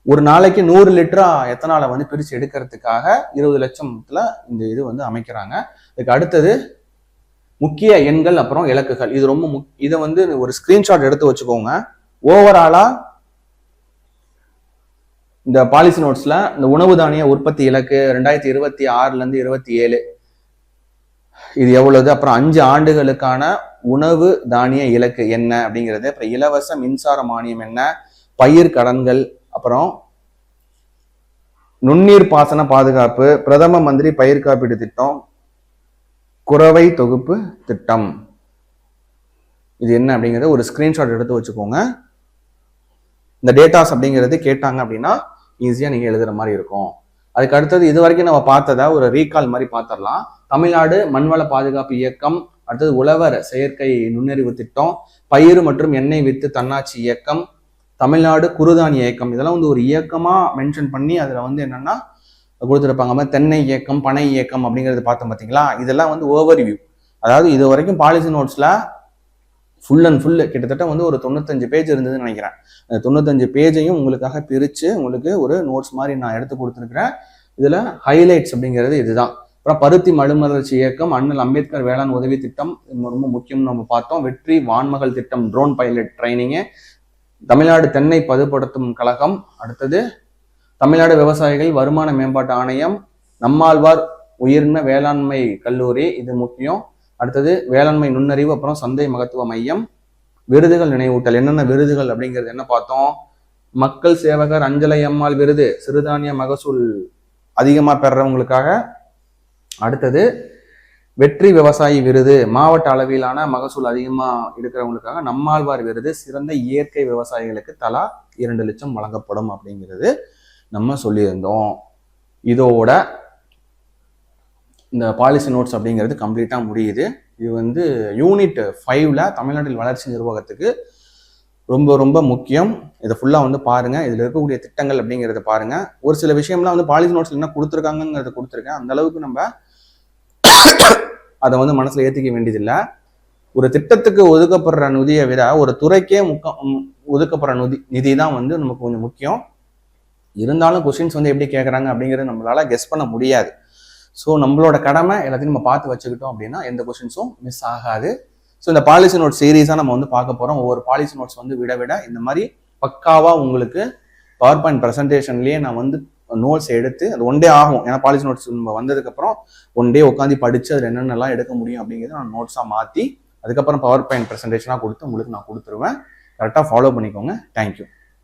ஒரு நாளைக்கு 100 லிட்டரா எத்தனாலை வந்து பிரித்து எடுக்கிறதுக்காக 20 லட்சத்துல இந்த இது வந்து அமைக்கிறாங்க. இதுக்கு அடுத்தது முக்கிய எண்கள் அப்புறம் இலக்குகள். இது ரொம்ப இதை வந்து ஒரு ஸ்கிரீன்ஷாட் எடுத்து வச்சுக்கோங்க. ஓவராலா இந்த பாலிசி நோட்ஸ்ல இந்த உணவு தானிய உற்பத்தி இலக்கு 2026 27 இது எவ்வளவு, அப்புறம் 5 ஆண்டுகளுக்கான உணவு தானிய இலக்கு என்ன அப்படிங்கிறது, அப்புறம் இலவச மின்சார மானியம் என்ன, பயிர் கடன்கள், அப்புறம் நுண்ணீர் பாசன பாதுகாப்பு, பிரதம மந்திரி பயிர் காப்பீடு திட்டம், குறவை தொகுப்பு திட்டம், இது என்ன அப்படிங்கிறத ஒரு ஸ்கிரீன்ஷாட் எடுத்து வச்சுக்கோங்க. இந்த டேட்டாஸ் அப்படிங்கிறது கேட்டாங்க அப்படின்னா ஈஸியா நீங்க எழுதுற மாதிரி இருக்கும். அதுக்கு அடுத்தது இது வரைக்கும் நம்ம பார்த்ததா ஒரு ரீகால் மாதிரி பார்த்துடலாம். தமிழ்நாடு மண்வள பாதுகாப்பு இயக்கம், அடுத்தது உழவர் செயற்கை நுண்ணறிவு திட்டம், பயிர் மற்றும் எண்ணெய் வித்து தன்னாட்சி இயக்கம், தமிழ்நாடு குறுதானிய இயக்கம், இதெல்லாம் வந்து ஒரு இயக்கமா மென்ஷன் பண்ணி அதுல வந்து என்னன்னா கொடுத்துருப்பாங்க. தென்னை இயக்கம், பனை இயக்கம் அப்படிங்கிறது பார்த்தோம் பார்த்தீங்களா. இதெல்லாம் வந்து ஓவர்வியூ. அதாவது இது வரைக்கும் பாலிசி நோட்ஸ்ல ஃபுல் அண்ட் ஃபுல் கிட்டத்தட்ட வந்து ஒரு 95 பேஜ் இருந்ததுன்னு நினைக்கிறேன். அந்த 95 பேஜையும் உங்களுக்காக பிரித்து உங்களுக்கு ஒரு நோட்ஸ் மாதிரி நான் எடுத்து கொடுத்துருக்கிறேன். இதில் ஹைலைட்ஸ் அப்படிங்கிறது இதுதான். அப்புறம் பருத்தி மறுமலர்ச்சி இயக்கம், அண்ணல் அம்பேத்கர் வேளாண் உதவி திட்டம் ரொம்ப முக்கியம்னு நம்ம பார்த்தோம். வெற்றி வான்மகள் திட்டம், ட்ரோன் பைலட் ட்ரைனிங்கு, தமிழ்நாடு தென்னை பதுப்படுத்தும் கழகம், அடுத்தது தமிழ்நாடு விவசாயிகள் வருமான மேம்பாட்டு ஆணையம், நம்மாழ்வார் உயிர்ம வேளாண்மை கல்லூரி, இது முக்கியம். அடுத்தது வேளாண்மை நுண்ணறிவு, அப்புறம் சந்தை மகத்துவ மையம், விருதுகள் நினைவூட்டல். என்னென்ன விருதுகள் அப்படிங்கிறது என்ன பார்த்தோம். மக்கள் சேவகர் அஞ்சலை அம்மாள் விருது, சிறுதானிய மகசூல் அதிகமா பெறவங்களுக்காக. அடுத்தது வெற்றி விவசாயி விருது, மாவட்ட அளவிலான மகசூல் அதிகமா எடுக்கிறவங்களுக்காக. நம்மாழ்வார் விருது, சிறந்த இயற்கை விவசாயிகளுக்கு தலா 2 லட்சம் வழங்கப்படும் அப்படிங்கிறது நம்ம சொல்லியிருந்தோம். இதோட இந்த பாலிசி நோட்ஸ் அப்படிங்கிறது கம்ப்ளீட்டாக முடியுது. இது வந்து யூனிட் 5ல தமிழ்நாட்டில் வளர்ச்சி நிர்வாகத்துக்கு ரொம்ப ரொம்ப முக்கியம். இதை ஃபுல்லாக வந்து பாருங்க. இதில் இருக்கக்கூடிய திட்டங்கள் அப்படிங்கிறத பாருங்க. ஒரு சில விஷயம்லாம் வந்து பாலிசி நோட்ஸ்ல என்ன கொடுத்துருக்காங்கிறத கொடுத்துருக்கேன். அந்த அளவுக்கு நம்ம அதை வந்து மனசுல ஏற்றிக்க வேண்டியதில்லை. ஒரு திட்டத்துக்கு ஒதுக்கப்படுற நிதியை விட ஒரு துறைக்கே ஒதுக்கப்படுற நிதி தான் வந்து நமக்கு கொஞ்சம் முக்கியம். இருந்தாலும் கொஸ்டின்ஸ் வந்து எப்படி கேட்குறாங்க அப்படிங்கிறது நம்மளால கெஸ் பண்ண முடியாது. ஸோ நம்மளோட கடமை எல்லாத்தையும் நம்ம பார்த்து வச்சுக்கிட்டோம் அப்படின்னா எந்த கொஸ்டின்ஸும் மிஸ் ஆகாது. ஸோ இந்த பாலிசி நோட் சீரீஸாக நம்ம வந்து பார்க்க போகிறோம். ஒவ்வொரு பாலிசி நோட்ஸ் வந்து விட இந்த மாதிரி பக்காவாக உங்களுக்கு பவர் பாயிண்ட் ப்ரெசன்டேஷன்லேயே நான் வந்து நோட்ஸ் எடுத்து, அது 1 டே ஆகும். ஏன்னா பாலிசி நோட்ஸ் நம்ம வந்ததுக்கப்புறம் 1 டே உட்காந்து படித்து அதில் என்னென்னலாம் எடுக்க முடியும் அப்படிங்கிறத நான் நோட்ஸாக மாற்றி அதுக்கப்புறம் பவர் பாயிண்ட் ப்ரெசன்டேஷனாக கொடுத்து உங்களுக்கு நான் கொடுத்துருவேன். கரெக்டாக ஃபாலோ பண்ணிக்கோங்க. தேங்க்யூ.